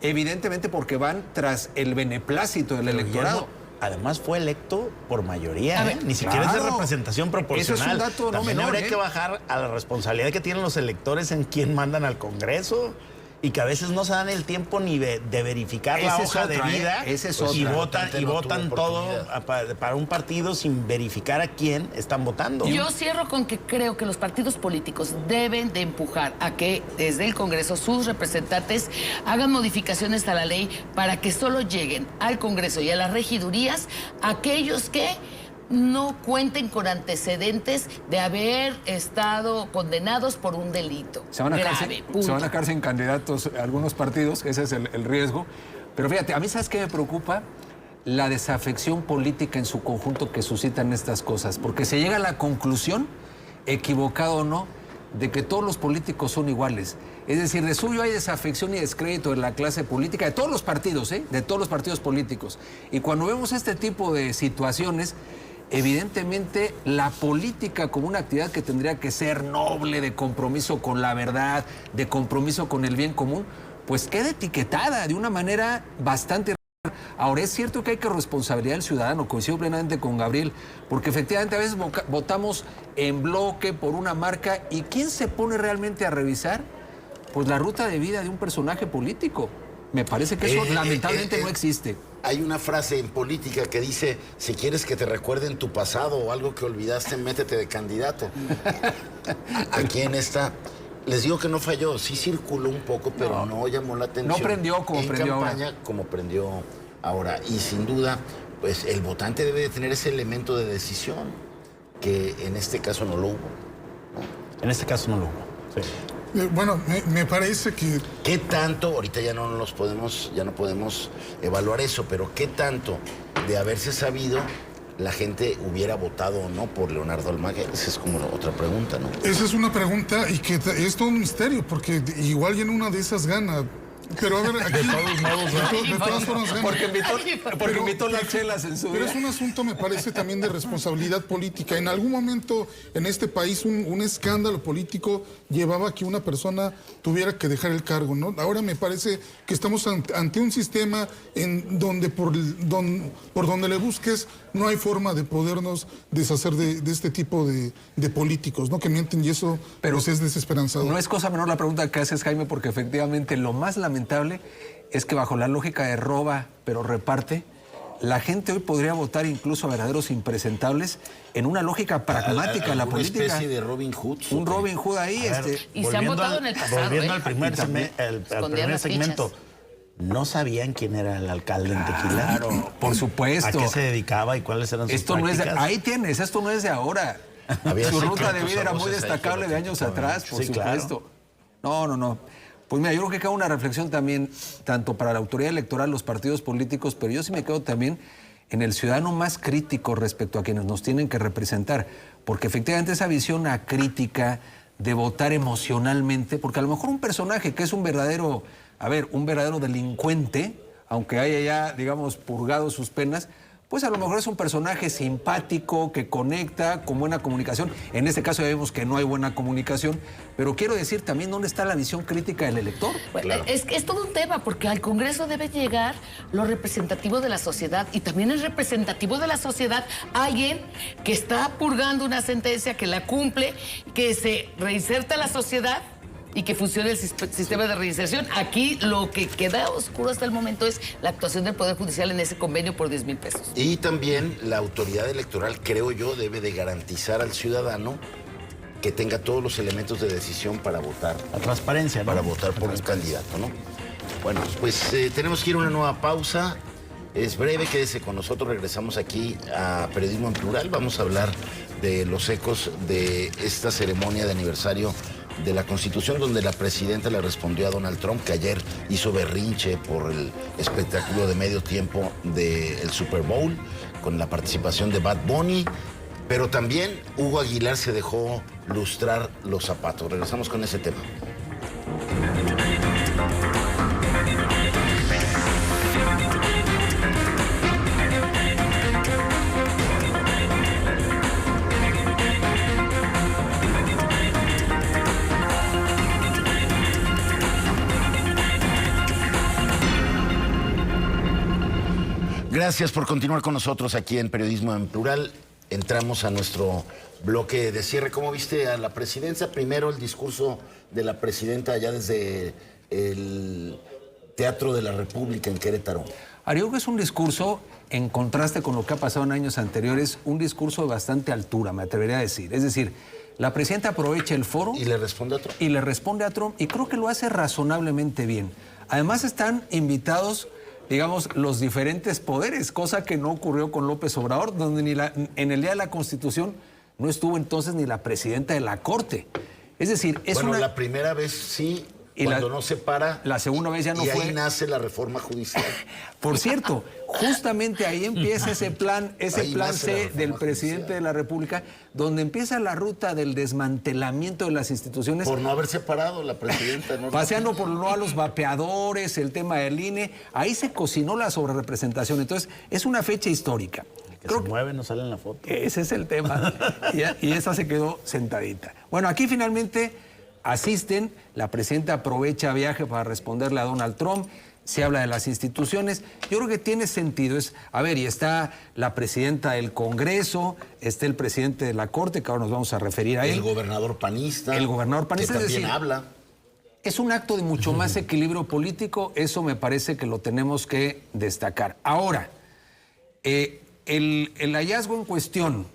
evidentemente porque van tras el beneplácito del electorado. Además fue electo por mayoría, A ver, ni siquiera es de claro. representación proporcional. Eso es un dato no También menor, habría que bajar a la responsabilidad que tienen los electores en quién mandan al Congreso y que a veces no se dan el tiempo ni de verificar la Esa es hoja otra, de vida Esa es y otra. votan, Votante no tuvo todo oportunidad. para un partido sin verificar a quién están votando. Yo cierro con que creo que los partidos políticos deben de empujar a que desde el Congreso sus representantes hagan modificaciones a la ley para que solo lleguen al Congreso y a las regidurías aquellos que no cuenten con antecedentes de haber estado condenados por un delito Se van a grave. quedarse, Punto. se van a quedarse en candidatos algunos partidos, ese es el riesgo. Pero fíjate, a mí ¿sabes qué me preocupa? La desafección política en su conjunto que suscitan estas cosas. Porque se llega a la conclusión, equivocado o no, de que todos los políticos son iguales. Es decir, de suyo hay desafección y descrédito de la clase política, de todos los partidos, de todos los partidos políticos. Y cuando vemos este tipo de situaciones, evidentemente la política como una actividad que tendría que ser noble, de compromiso con la verdad, de compromiso con el bien común, pues queda etiquetada de una manera bastante... Ahora, es cierto que hay que responsabilizar al ciudadano, coincido plenamente con Gabriel, porque efectivamente a veces votamos en bloque por una marca y ¿quién se pone realmente a revisar? Pues la ruta de vida de un personaje político. Me parece que eso lamentablemente no existe. Hay una frase en política que dice, si quieres que te recuerden tu pasado o algo que olvidaste, métete de candidato. Aquí en esta, les digo que no falló, sí circuló un poco, pero no llamó la atención. No prendió como prendió ahora. En campaña, como prendió ahora. Y sin duda, pues el votante debe de tener ese elemento de decisión, que en este caso no lo hubo. En este caso no lo hubo. Sí. Bueno, me parece que ¿Qué tanto, ahorita ya no podemos evaluar eso, pero qué tanto de haberse sabido la gente hubiera votado o no por Leonardo Almaguer? Esa es como otra pregunta, ¿no? esa es una pregunta y que es todo un misterio, porque igual y en una de esas gana Pero a ver, aquí, de todas formas, Jaime, Porque invitó las chelas en su pero día. es un asunto, me parece, también de responsabilidad política. En algún momento en este país un escándalo político llevaba a que una persona tuviera que dejar el cargo, ¿no? Ahora me parece que estamos ante un sistema en donde por donde le busques no hay forma de podernos deshacer de este tipo de políticos, ¿no? Que mienten y eso Pero pues, es desesperanzador. No es cosa menor la pregunta que haces, Jaime, porque efectivamente lo más lamentable es que bajo la lógica de roba, pero reparte, la gente hoy podría votar incluso a verdaderos impresentables en una lógica pragmática en la política. Una especie de Robin Hood. Un Robin Hood ahí. A ver, Y se han votado en el pasado, Volviendo ¿eh? al primer, al Escondían primer las segmento. fichas. ¿No sabían quién era el alcalde en Tequila? Claro, por supuesto. ¿A qué se dedicaba y cuáles eran sus Esto no es de, prácticas? ahí tienes, esto no es de ahora. Había Su ruta de secretos vida era a muy voces ahí destacable que de lo años criticaban. atrás, por Sí, claro. supuesto. No. Pues mira, yo creo que cabe una reflexión también, tanto para la autoridad electoral, los partidos políticos, pero yo sí me quedo también en el ciudadano más crítico respecto a quienes nos tienen que representar, porque efectivamente esa visión acrítica de votar emocionalmente, porque a lo mejor un personaje que es un verdadero delincuente, aunque haya ya, digamos, purgado sus penas, pues a lo mejor es un personaje simpático, que conecta, con buena comunicación. En este caso ya vemos que no hay buena comunicación, pero quiero decir también dónde está la visión crítica del elector. Bueno, es todo un tema, porque al Congreso debe llegar lo representativo de la sociedad, y también es representativo de la sociedad alguien que está purgando una sentencia, que la cumple, que se reinserta a la sociedad y que funcione el sistema de reinserción. Aquí lo que queda oscuro hasta el momento es la actuación del Poder Judicial en ese convenio por 10,000 pesos. Y también la autoridad electoral, creo yo, debe de garantizar al ciudadano que tenga todos los elementos de decisión para votar. La transparencia, ¿no? Para votar por un candidato, ¿no? Bueno, pues tenemos que ir a una nueva pausa. Es breve, quédese con nosotros. Regresamos aquí a Periodismo en Plural. Vamos a hablar de los ecos de esta ceremonia de aniversario de la Constitución, donde la presidenta le respondió a Donald Trump, que ayer hizo berrinche por el espectáculo de medio tiempo del Super Bowl, con la participación de Bad Bunny, pero también Hugo Aguilar se dejó lustrar los zapatos. Regresamos con ese tema. Gracias por continuar con nosotros aquí en Periodismo en Plural. Entramos a nuestro bloque de cierre. ¿Cómo viste a la presidencia? Primero el discurso de la presidenta allá desde el Teatro de la República en Querétaro. Ariel, es un discurso, en contraste con lo que ha pasado en años anteriores, un discurso de bastante altura, me atrevería a decir. Es decir, la presidenta aprovecha el foro ¿Y le responde a Trump? y le responde a Trump, y creo que lo hace razonablemente bien. Además están invitados, digamos, los diferentes poderes, cosa que no ocurrió con López Obrador, donde en el día de la Constitución no estuvo entonces ni la presidenta de la Corte. Es decir, es bueno, una... la primera vez sí, Y cuando la- no se para. la segunda vez ya no y fue. ahí nace la reforma judicial. Por cierto, justamente ahí empieza ese plan Ahí plan nace la C reforma del presidente judicial. de la República, donde empieza la ruta del desmantelamiento de las instituciones, Por no haber separado la presidenta. ¿No? paseando por no a los vapeadores, el tema del INE. Ahí se cocinó la sobrerepresentación. Entonces, es una fecha histórica. Que se mueve, no sale en la foto. Ese es el tema. Y esa se quedó sentadita. Bueno, aquí finalmente asisten, la presidenta aprovecha viaje para responderle a Donald Trump, se habla de las instituciones. Yo creo que tiene sentido. Y está la presidenta del Congreso, está el presidente de la Corte, que ahora nos vamos a referir a él. El gobernador panista. El gobernador panista, Que es también decir, habla. Es un acto de mucho más equilibrio político, eso me parece que lo tenemos que destacar. Ahora, el hallazgo en cuestión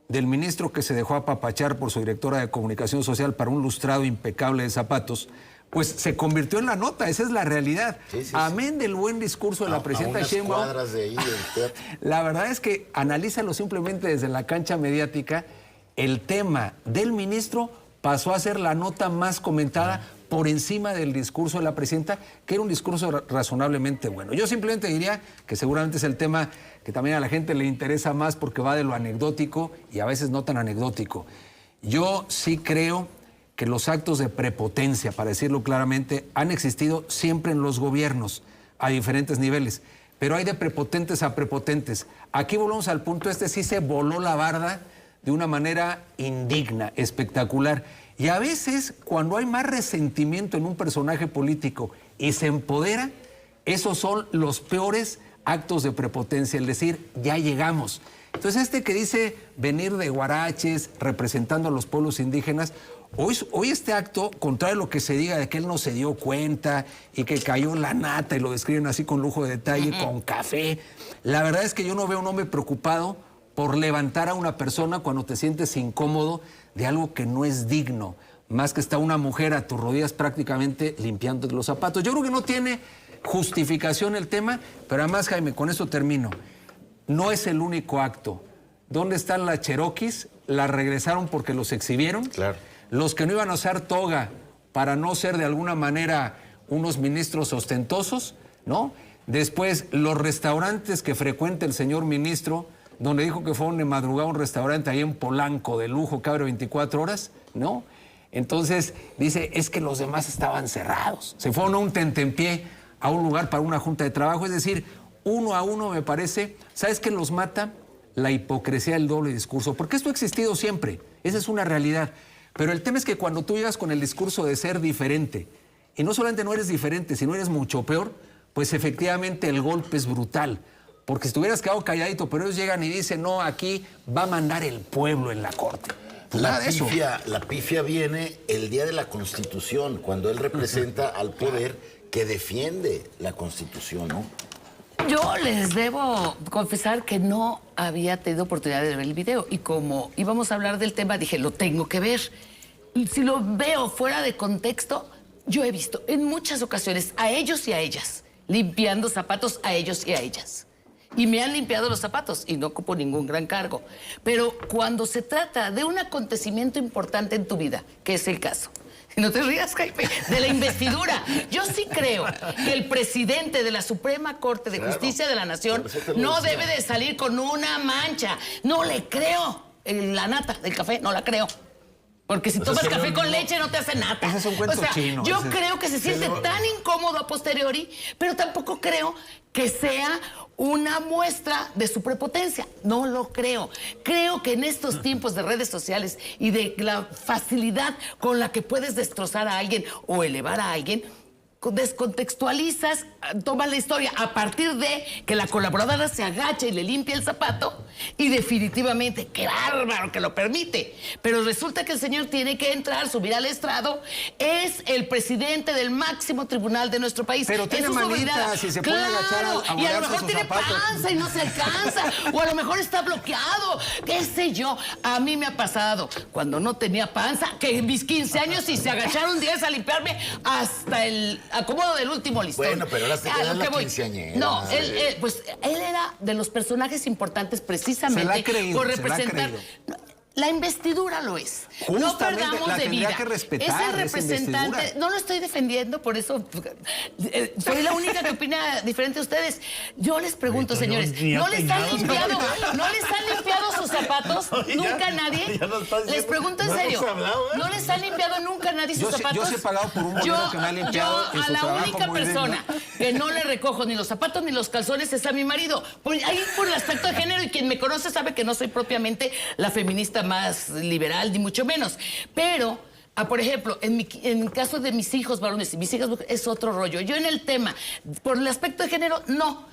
del ministro que se dejó apapachar por su directora de comunicación social para un lustrado impecable de zapatos, pues se convirtió en la nota, esa es la realidad. Sí, sí, Amén del buen discurso de la presidenta a unas Sheinbaum. cuadras de ahí del teatro. La verdad es que analízalo simplemente desde la cancha mediática, el tema del ministro pasó a ser la nota más comentada por encima del discurso de la presidenta, que era un discurso razonablemente bueno. Yo simplemente diría que seguramente es el tema que también a la gente le interesa más porque va de lo anecdótico y a veces no tan anecdótico. Yo sí creo que los actos de prepotencia, para decirlo claramente, han existido siempre en los gobiernos a diferentes niveles. Pero hay de prepotentes a prepotentes. Aquí volvemos al punto, sí se voló la barda de una manera indigna, espectacular. Y a veces, cuando hay más resentimiento en un personaje político y se empodera, esos son los peores actos de prepotencia, el decir, ya llegamos. Entonces, que dice venir de huaraches, representando a los pueblos indígenas, hoy este acto, contrario a lo que se diga de que él no se dio cuenta y que cayó la nata y lo describen así con lujo de detalle, con café, la verdad es que yo no veo un hombre preocupado por levantar a una persona cuando te sientes incómodo de algo que no es digno, más que está una mujer a tus rodillas prácticamente limpiándote los zapatos. Yo creo que no tiene justificación el tema, pero además, Jaime, con esto termino. No es el único acto. ¿Dónde están las Cherokees? Las regresaron porque los exhibieron. Claro. Los que no iban a usar toga para no ser de alguna manera unos ministros ostentosos, ¿no? Después, los restaurantes que frecuenta el señor ministro, donde dijo que fueron de madrugada a un restaurante ahí en Polanco de lujo que abre 24 horas, ¿no? Entonces dice, es que los demás estaban cerrados. Se fueron a un tentempié, a un lugar para una junta de trabajo. Es decir, uno a uno me parece, ¿sabes qué los mata? La hipocresía del doble discurso. Porque esto ha existido siempre, esa es una realidad. Pero el tema es que cuando tú llegas con el discurso de ser diferente, y no solamente no eres diferente, sino eres mucho peor, pues efectivamente el golpe es brutal. Porque si te hubieras quedado calladito, pero ellos llegan y dicen, no, aquí va a mandar el pueblo en la corte. Pues nada de eso. La pifia viene el día de la Constitución, cuando él representa al poder que defiende la Constitución, ¿no? Yo les debo confesar que no había tenido oportunidad de ver el video y como íbamos a hablar del tema, dije, lo tengo que ver. Y si lo veo fuera de contexto, yo he visto en muchas ocasiones a ellos y a ellas limpiando zapatos a ellos y a ellas. Y me han limpiado los zapatos y no ocupo ningún gran cargo. Pero cuando se trata de un acontecimiento importante en tu vida, que es el caso, no te rías, Jaime, de la investidura. Yo sí creo que el presidente de la Suprema Corte de Justicia de la Nación no debe de salir con una mancha. No le creo. La nata del café, no la creo. Porque si tomas café con leche no te hace nata. Ese es un cuento chino. Yo creo que se siente tan incómodo a posteriori, pero tampoco creo que sea una muestra de su prepotencia. No lo creo. Creo que en estos tiempos de redes sociales y de la facilidad con la que puedes destrozar a alguien o elevar a alguien, descontextualizas, tomas la historia a partir de que la colaboradora se agacha y le limpia el zapato y definitivamente, qué bárbaro que lo permite. Pero resulta que el señor tiene que entrar, subir al estrado, es el presidente del máximo tribunal de nuestro país. Pero tiene manita, si se puede agachar y a lo mejor tiene panza y no se alcanza, o a lo mejor está bloqueado, qué sé yo. A mí me ha pasado, cuando no tenía panza, que en mis 15 años y se agacharon 10 a limpiarme hasta el acomodo del último listón. Bueno, pero ahora se queda la quinceañera. No, él era de los personajes importantes precisamente por representar. La investidura lo es. Justamente, no perdamos la de tendría vida. que respetar, Es el representante. investidura. No lo estoy defendiendo, por eso soy la única que opina diferente a ustedes. Yo les pregunto, señores, ¿no les han limpiado sus zapatos? ¿Nunca nadie? Les pregunto en serio. ¿No les han limpiado nunca nadie sus zapatos? Yo sí he pagado por un bombero que me ha limpiado en a su la trabajo única muy persona que no le recojo ni los zapatos ni los calzones es a mi marido. Ahí por el aspecto de género, y quien me conoce sabe que no soy propiamente la feminista más liberal, ni mucho menos. Pero, por ejemplo, en el caso de mis hijos varones y mis hijas mujeres, es otro rollo. Yo en el tema, por el aspecto de género, no.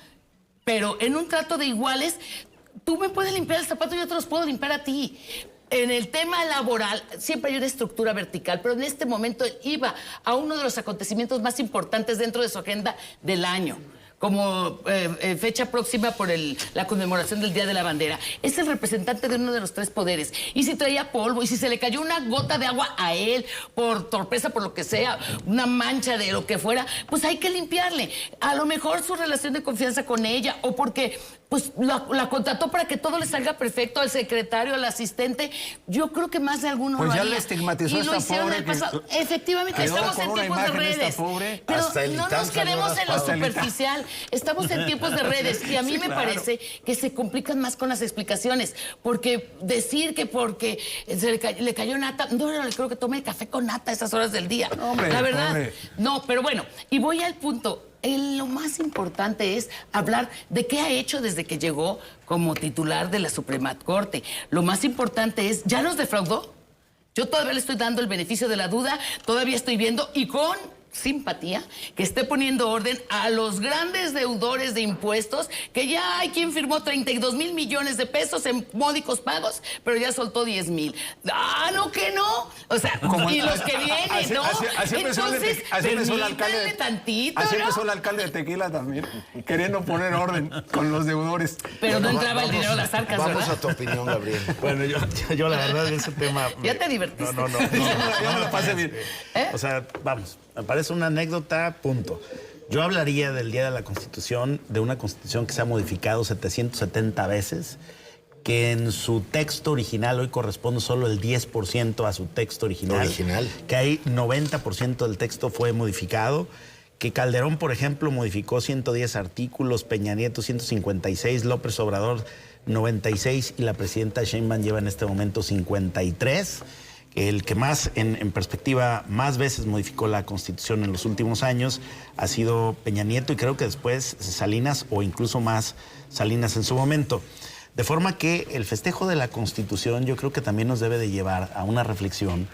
Pero en un trato de iguales, tú me puedes limpiar el zapato y yo te los puedo limpiar a ti. En el tema laboral siempre hay una estructura vertical, pero en este momento iba a uno de los acontecimientos más importantes dentro de su agenda del año, como fecha próxima por la conmemoración del Día de la Bandera. Es el representante de uno de los tres poderes. Y si traía polvo, y si se le cayó una gota de agua a él, por torpeza, por lo que sea, una mancha de lo que fuera, pues hay que limpiarle. A lo mejor su relación de confianza con ella, o porque pues la contrató para que todo le salga perfecto al secretario, al asistente. Yo creo que más de alguno Pues lo ya haría. le estigmatizó Y a lo esta hicieron pobre en el pasado. Efectivamente, quedó estamos con en una tiempos de imagen esta redes. pobre. Pero Hasta el no ITAM nos salió quedemos las en lo patas. superficial. Estamos en tiempos de redes. Y a mí me parece que se complican más con las explicaciones. Porque decir que porque le cayó nata, no creo que tome café con nata a esas horas del día. Hombre, la verdad. hombre. No, pero bueno, y voy al punto. Lo más importante es hablar de qué ha hecho desde que llegó como titular de la Suprema Corte. Lo más importante es, ¿ya nos defraudó? Yo todavía le estoy dando el beneficio de la duda, todavía estoy viendo y con simpatía que esté poniendo orden a los grandes deudores de impuestos, que ya hay quien firmó 32 mil millones de pesos en módicos pagos, pero ya soltó 10 mil. ¡Ah, no, que no! O sea, y los que vienen, ¿no? Así empezó el alcalde. Permítanme tantito, Así ¿no? empezó el alcalde de Tequila también, queriendo poner orden con los deudores. Pero no Bueno, entraba el dinero a las arcas, Vamos ¿verdad? a tu opinión, Gabriel. Bueno, yo la verdad de ese tema... Ya te divertiste. No me lo pasé bien. O sea, vamos, me parece una anécdota, punto. Yo hablaría del Día de la Constitución, de una Constitución que se ha modificado 770 veces, que en su texto original hoy corresponde solo el 10% a su texto original. Que ahí 90% del texto fue modificado. Que Calderón, por ejemplo, modificó 110 artículos, Peña Nieto 156, López Obrador 96 y la presidenta Sheinbaum lleva en este momento 53. El que más, en perspectiva, más veces modificó la Constitución en los últimos años ha sido Peña Nieto y creo que después Salinas o incluso más Salinas en su momento. De forma que el festejo de la Constitución yo creo que también nos debe de llevar a una reflexión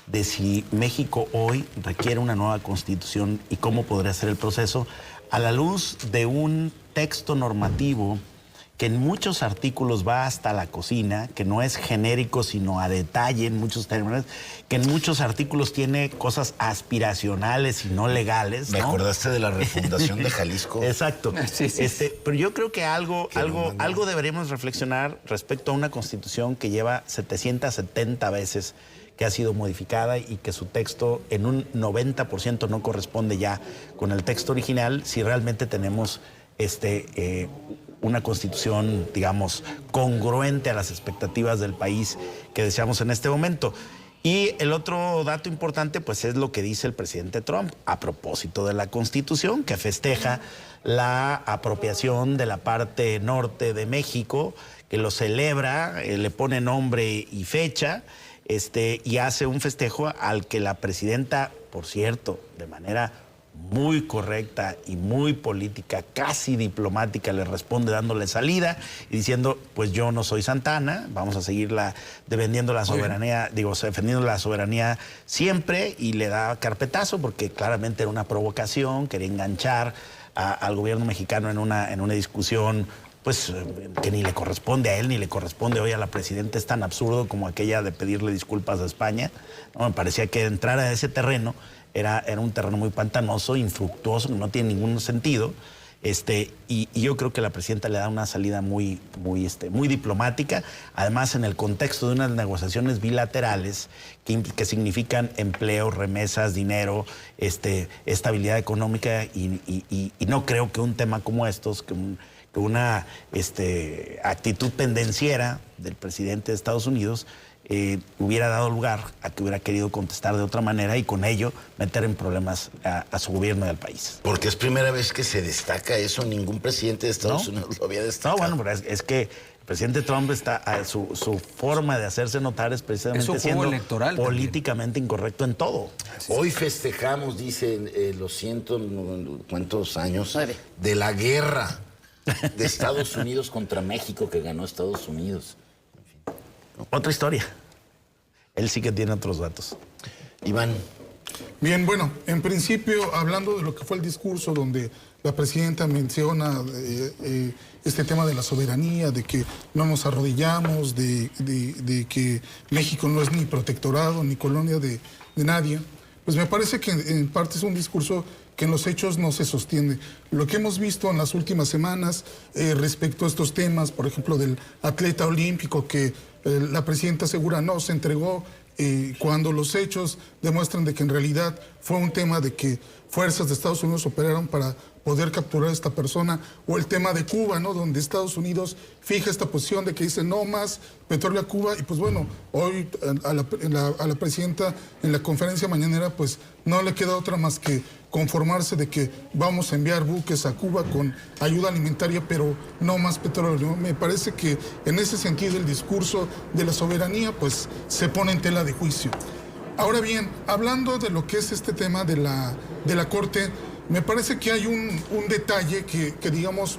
de si México hoy requiere una nueva Constitución y cómo podría ser el proceso a la luz de un texto normativo que en muchos artículos va hasta la cocina, que no es genérico, sino a detalle en muchos términos, que en muchos artículos tiene cosas aspiracionales y no legales, ¿no? Me acordaste de la refundación de Jalisco. Exacto. Sí. Pero yo creo que algo deberíamos reflexionar respecto a una Constitución que lleva 770 veces que ha sido modificada y que su texto en un 90% no corresponde ya con el texto original, si realmente tenemos una Constitución, digamos, congruente a las expectativas del país que deseamos en este momento. Y el otro dato importante, pues, es lo que dice el presidente Trump a propósito de la Constitución, que festeja la apropiación de la parte norte de México, que lo celebra, le pone nombre y fecha, y hace un festejo al que la presidenta, por cierto, de manera muy correcta y muy política, casi diplomática, le responde dándole salida y diciendo, pues yo no soy Santana, vamos a seguirla defendiendo la soberanía, defendiendo la soberanía siempre, y le da carpetazo porque claramente era una provocación, quería enganchar al gobierno mexicano en una discusión pues que ni le corresponde a él, ni le corresponde hoy a la presidenta. Es tan absurdo como aquella de pedirle disculpas a España, ¿no? Me parecía que entrar a ese terreno era un terreno muy pantanoso, infructuoso, que no tiene ningún sentido. Y yo creo que la presidenta le da una salida muy diplomática, además en el contexto de unas negociaciones bilaterales que significan empleo, remesas, dinero, estabilidad económica, y no creo que un tema como estos, que una actitud pendenciera del presidente de Estados Unidos hubiera dado lugar a que hubiera querido contestar de otra manera y con ello meter en problemas a su gobierno y al país. Porque es primera vez que se destaca eso, ningún presidente de Estados Unidos lo había destacado. No, bueno, pero es que el presidente Trump su forma de hacerse notar es precisamente siendo electoral políticamente incorrecto en todo. Hoy festejamos, dicen, los cuántos años 9 de la guerra de Estados Unidos contra México que ganó Estados Unidos. Otra historia. Él sí que tiene otros datos. Iván. Bien, bueno, en principio, hablando de lo que fue el discurso donde la presidenta menciona este tema de la soberanía, de que no nos arrodillamos, de que México no es ni protectorado ni colonia de nadie, pues me parece que en parte es un discurso que en los hechos no se sostiene. Lo que hemos visto en las últimas semanas respecto a estos temas, por ejemplo, del atleta olímpico que la presidenta asegura no se entregó, cuando los hechos demuestran de que en realidad fue un tema de que fuerzas de Estados Unidos operaron para poder capturar a esta persona, o el tema de Cuba, ¿no? Donde Estados Unidos fija esta posición de que dice no más petróleo a Cuba, y pues bueno, hoy a la presidenta en la conferencia mañanera pues no le queda otra más que conformarse de que vamos a enviar buques a Cuba con ayuda alimentaria, pero no más petróleo, ¿no? Me parece que en ese sentido el discurso de la soberanía pues se pone en tela de juicio. Ahora bien, hablando de lo que es este tema de la Corte, me parece que hay un detalle que digamos,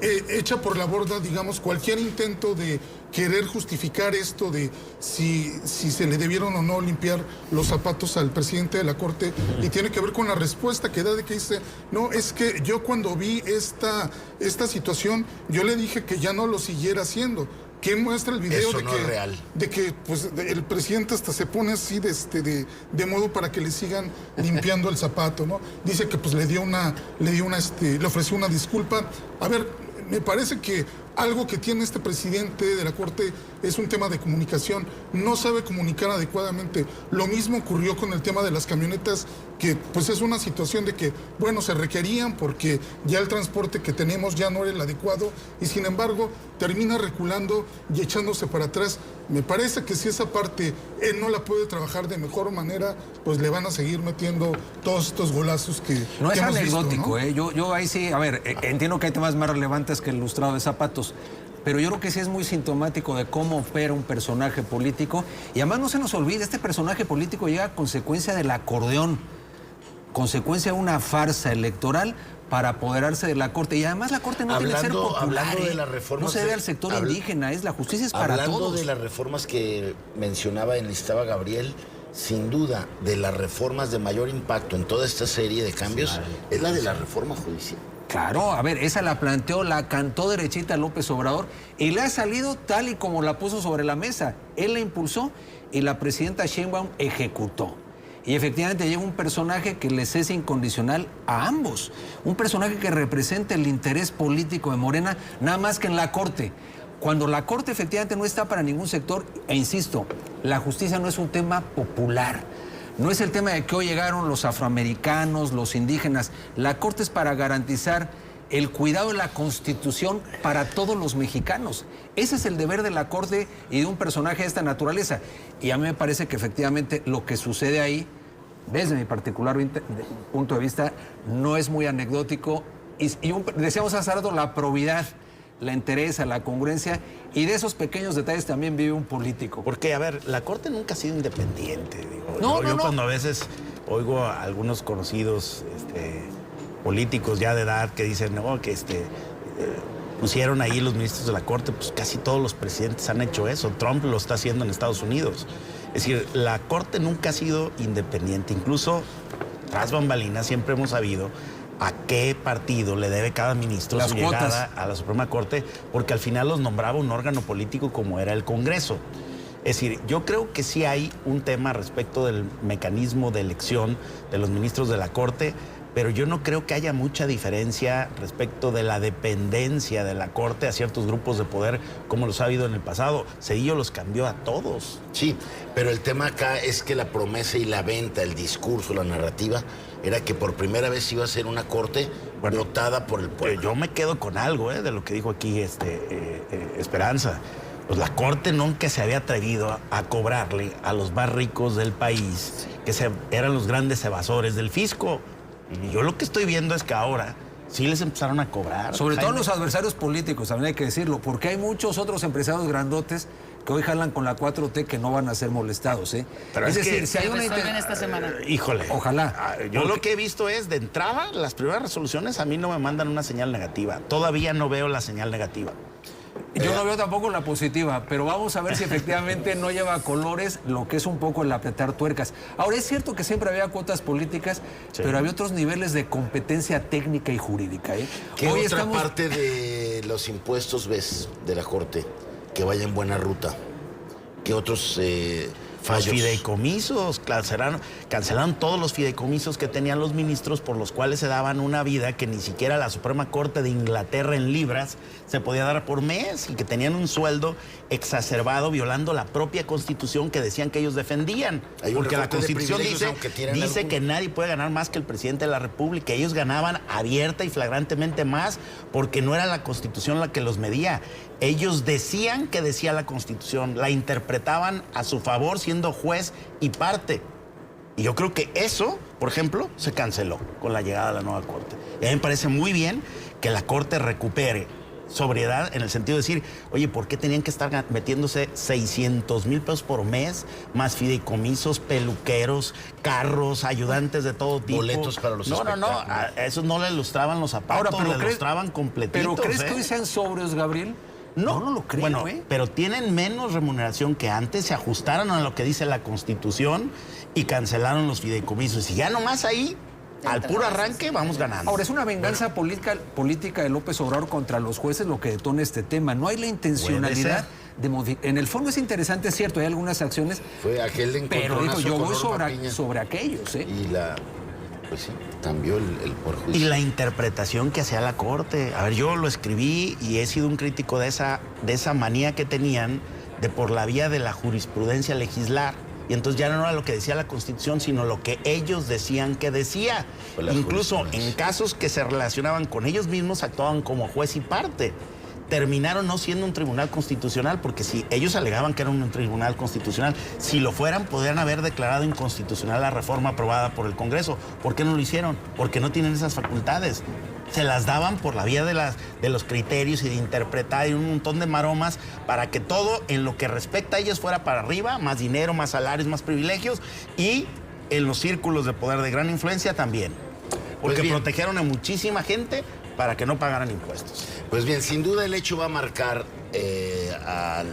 echa por la borda, digamos, cualquier intento de querer justificar esto de si se le debieron o no limpiar los zapatos al presidente de la Corte, y tiene que ver con la respuesta que da, de que dice, no, es que yo cuando vi esta situación, yo le dije que ya no lo siguiera haciendo. ¿Qué muestra el video? Eso no es real. De que pues, el presidente hasta se pone así de modo para que le sigan limpiando el zapato, ¿no? Dice que pues le ofreció una disculpa. A ver, me parece que algo que tiene este presidente de la Corte es un tema de comunicación. No sabe comunicar adecuadamente. Lo mismo ocurrió con el tema de las camionetas, que pues es una situación de que, bueno, se requerían porque ya el transporte que tenemos ya no era el adecuado, y sin embargo termina reculando y echándose para atrás. Me parece que si esa parte él no la puede trabajar de mejor manera, pues le van a seguir metiendo todos estos golazos que no es hemos anecdótico, visto, ¿no? Yo ahí sí, a ver, entiendo que hay temas más relevantes que el lustrado de zapatos, pero yo creo que sí es muy sintomático de cómo opera un personaje político. Y además no se nos olvide, este personaje político llega a consecuencia del acordeón, consecuencia de una farsa electoral para apoderarse de la Corte. Y además la Corte no tiene que ser popular, hablando de las reformas, no se debe al sector indígena, la justicia es para hablando todos. De las reformas que mencionaba, enlistaba Gabriel, sin duda, de las reformas de mayor impacto en toda esta serie de cambios, es la de la reforma judicial. Claro, a ver, esa la planteó, la cantó derechita López Obrador y le ha salido tal y como la puso sobre la mesa. Él la impulsó y la presidenta Sheinbaum ejecutó. Y efectivamente llega un personaje que le cese incondicional a ambos. Un personaje que representa el interés político de Morena, nada más que en la Corte. Cuando la Corte efectivamente no está para ningún sector, e insisto, la justicia no es un tema popular. No es el tema de que hoy llegaron los afroamericanos, los indígenas. La Corte es para garantizar el cuidado de la Constitución para todos los mexicanos. Ese es el deber de la Corte y de un personaje de esta naturaleza. Y a mí me parece que efectivamente lo que sucede ahí, desde mi particular punto de vista, no es muy anecdótico. Decíamos hace rato la probidad, la entereza, la congruencia, y de esos pequeños detalles también vive un político. Porque, a ver, la Corte nunca ha sido independiente. Digo. No. Cuando a veces oigo a algunos conocidos políticos ya de edad que dicen, no, que pusieron ahí los ministros de la Corte, pues casi todos los presidentes han hecho eso. Trump lo está haciendo en Estados Unidos. Es decir, la Corte nunca ha sido independiente. Incluso, tras bambalinas, siempre hemos sabido a qué partido le debe cada ministro su llegada a la Suprema Corte, porque al final los nombraba un órgano político como era el Congreso. Es decir, yo creo que sí hay un tema respecto del mecanismo de elección de los ministros de la Corte, pero yo no creo que haya mucha diferencia respecto de la dependencia de la Corte a ciertos grupos de poder como los ha habido en el pasado. Cedillo los cambió a todos. Sí, pero el tema acá es que la promesa y la venta, el discurso, la narrativa, era que por primera vez iba a ser una Corte votada por el pueblo. Yo me quedo con algo de lo que dijo aquí Esperanza. Pues la Corte nunca se había atrevido a cobrarle a los más ricos del país, que eran los grandes evasores del fisco. Y yo lo que estoy viendo es que ahora sí les empezaron a cobrar. Sobre todo los adversarios políticos, también hay que decirlo, porque hay muchos otros empresarios grandotes que hoy jalan con la 4T que no van a ser molestados, ¿eh? Pero es decir, si hay una esta semana. Híjole. Ojalá. Yo lo que he visto es, de entrada, las primeras resoluciones a mí no me mandan una señal negativa. Todavía no veo la señal negativa. Yo no veo tampoco la positiva, pero vamos a ver si efectivamente no lleva a colores lo que es un poco el apretar tuercas. Ahora, es cierto que siempre había cuotas políticas, sí, pero había otros niveles de competencia técnica y jurídica, ¿eh? ¿Qué otra parte de los impuestos ves de la Corte que vaya en buena ruta? ¿Qué otros Fallos. Los fideicomisos, cancelaron todos los fideicomisos que tenían los ministros por los cuales se daban una vida que ni siquiera la Suprema Corte de Inglaterra en libras se podía dar por mes y que tenían un sueldo exacerbado violando la propia Constitución que decían que ellos defendían. Hay un Porque la recorte de Constitución privilegios, dice, aunque tienen dice algún- que nadie puede ganar más que el presidente de la República. Ellos ganaban abierta y flagrantemente más porque no era la Constitución la que los medía. Ellos decían que decía la Constitución, la interpretaban a su favor siendo juez y parte. Y yo creo que eso, por ejemplo, se canceló con la llegada de la nueva Corte. Y a mí me parece muy bien que la Corte recupere sobriedad en el sentido de decir, oye, ¿por qué tenían que estar metiéndose 600,000 pesos por mes, más fideicomisos, peluqueros, carros, ayudantes de todo tipo? Boletos para los No, espectáculos. a esos no le ilustraban los zapatos, le ilustraban completitos. ¿Pero crees que ¿eh? hoy sean sobrios, Gabriel? No lo creo, Bueno, ¿eh? pero tienen menos remuneración que antes, se ajustaron a lo que dice la Constitución y cancelaron los fideicomisos. Y ya nomás ahí, al puro arranque, vamos ganando. Ahora, es una venganza política de López Obrador contra los jueces lo que detona este tema. No hay la intencionalidad de modificar. En el fondo es interesante, es cierto, hay algunas acciones, Fue aquel de pero dijo, encontronazo yo con voy Norma Piña. sobre aquellos, ¿eh? Y pues sí, cambió el por Y juicio. la interpretación que hacía la Corte. A ver, yo lo escribí y he sido un crítico de esa manía que tenían de por la vía de la jurisprudencia legislar. Y entonces ya no era lo que decía la Constitución, sino lo que ellos decían que decía. Pues la Incluso jurisprudencia. en casos que se relacionaban con ellos mismos, actuaban como juez y parte. Terminaron no siendo un tribunal constitucional, porque si ellos alegaban que era un tribunal constitucional, si lo fueran, podrían haber declarado inconstitucional la reforma aprobada por el Congreso. ¿Por qué no lo hicieron? Porque no tienen esas facultades. Se las daban por la vía de los criterios y de interpretar y un montón de maromas para que todo en lo que respecta a ellos fuera para arriba, más dinero, más salarios, más privilegios, y en los círculos de poder de gran influencia también. Porque Pues bien. protegieron a muchísima gente para que no pagaran impuestos. Pues bien, sin duda el hecho va a marcar al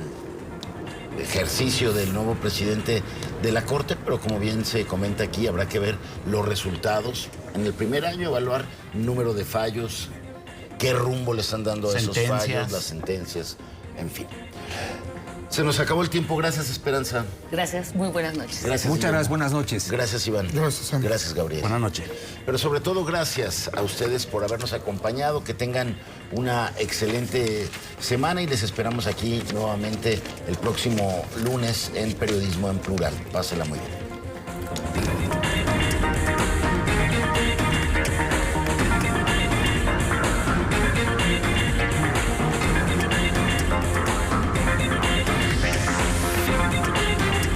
ejercicio del nuevo presidente de la Corte, pero como bien se comenta aquí, habrá que ver los resultados. En el primer año evaluar número de fallos, qué rumbo le están dando a esos Sentencias. fallos, las sentencias, en fin. Se nos acabó el tiempo. Gracias, Esperanza. Gracias, muy buenas noches. Gracias. Muchas Iván. gracias, buenas noches. Gracias, Iván. Gracias, Sam. Gracias, Gabriel. Buenas noches. Pero sobre todo gracias a ustedes por habernos acompañado, que tengan una excelente semana y les esperamos aquí nuevamente el próximo lunes en Periodismo en Plural. Pásela muy bien.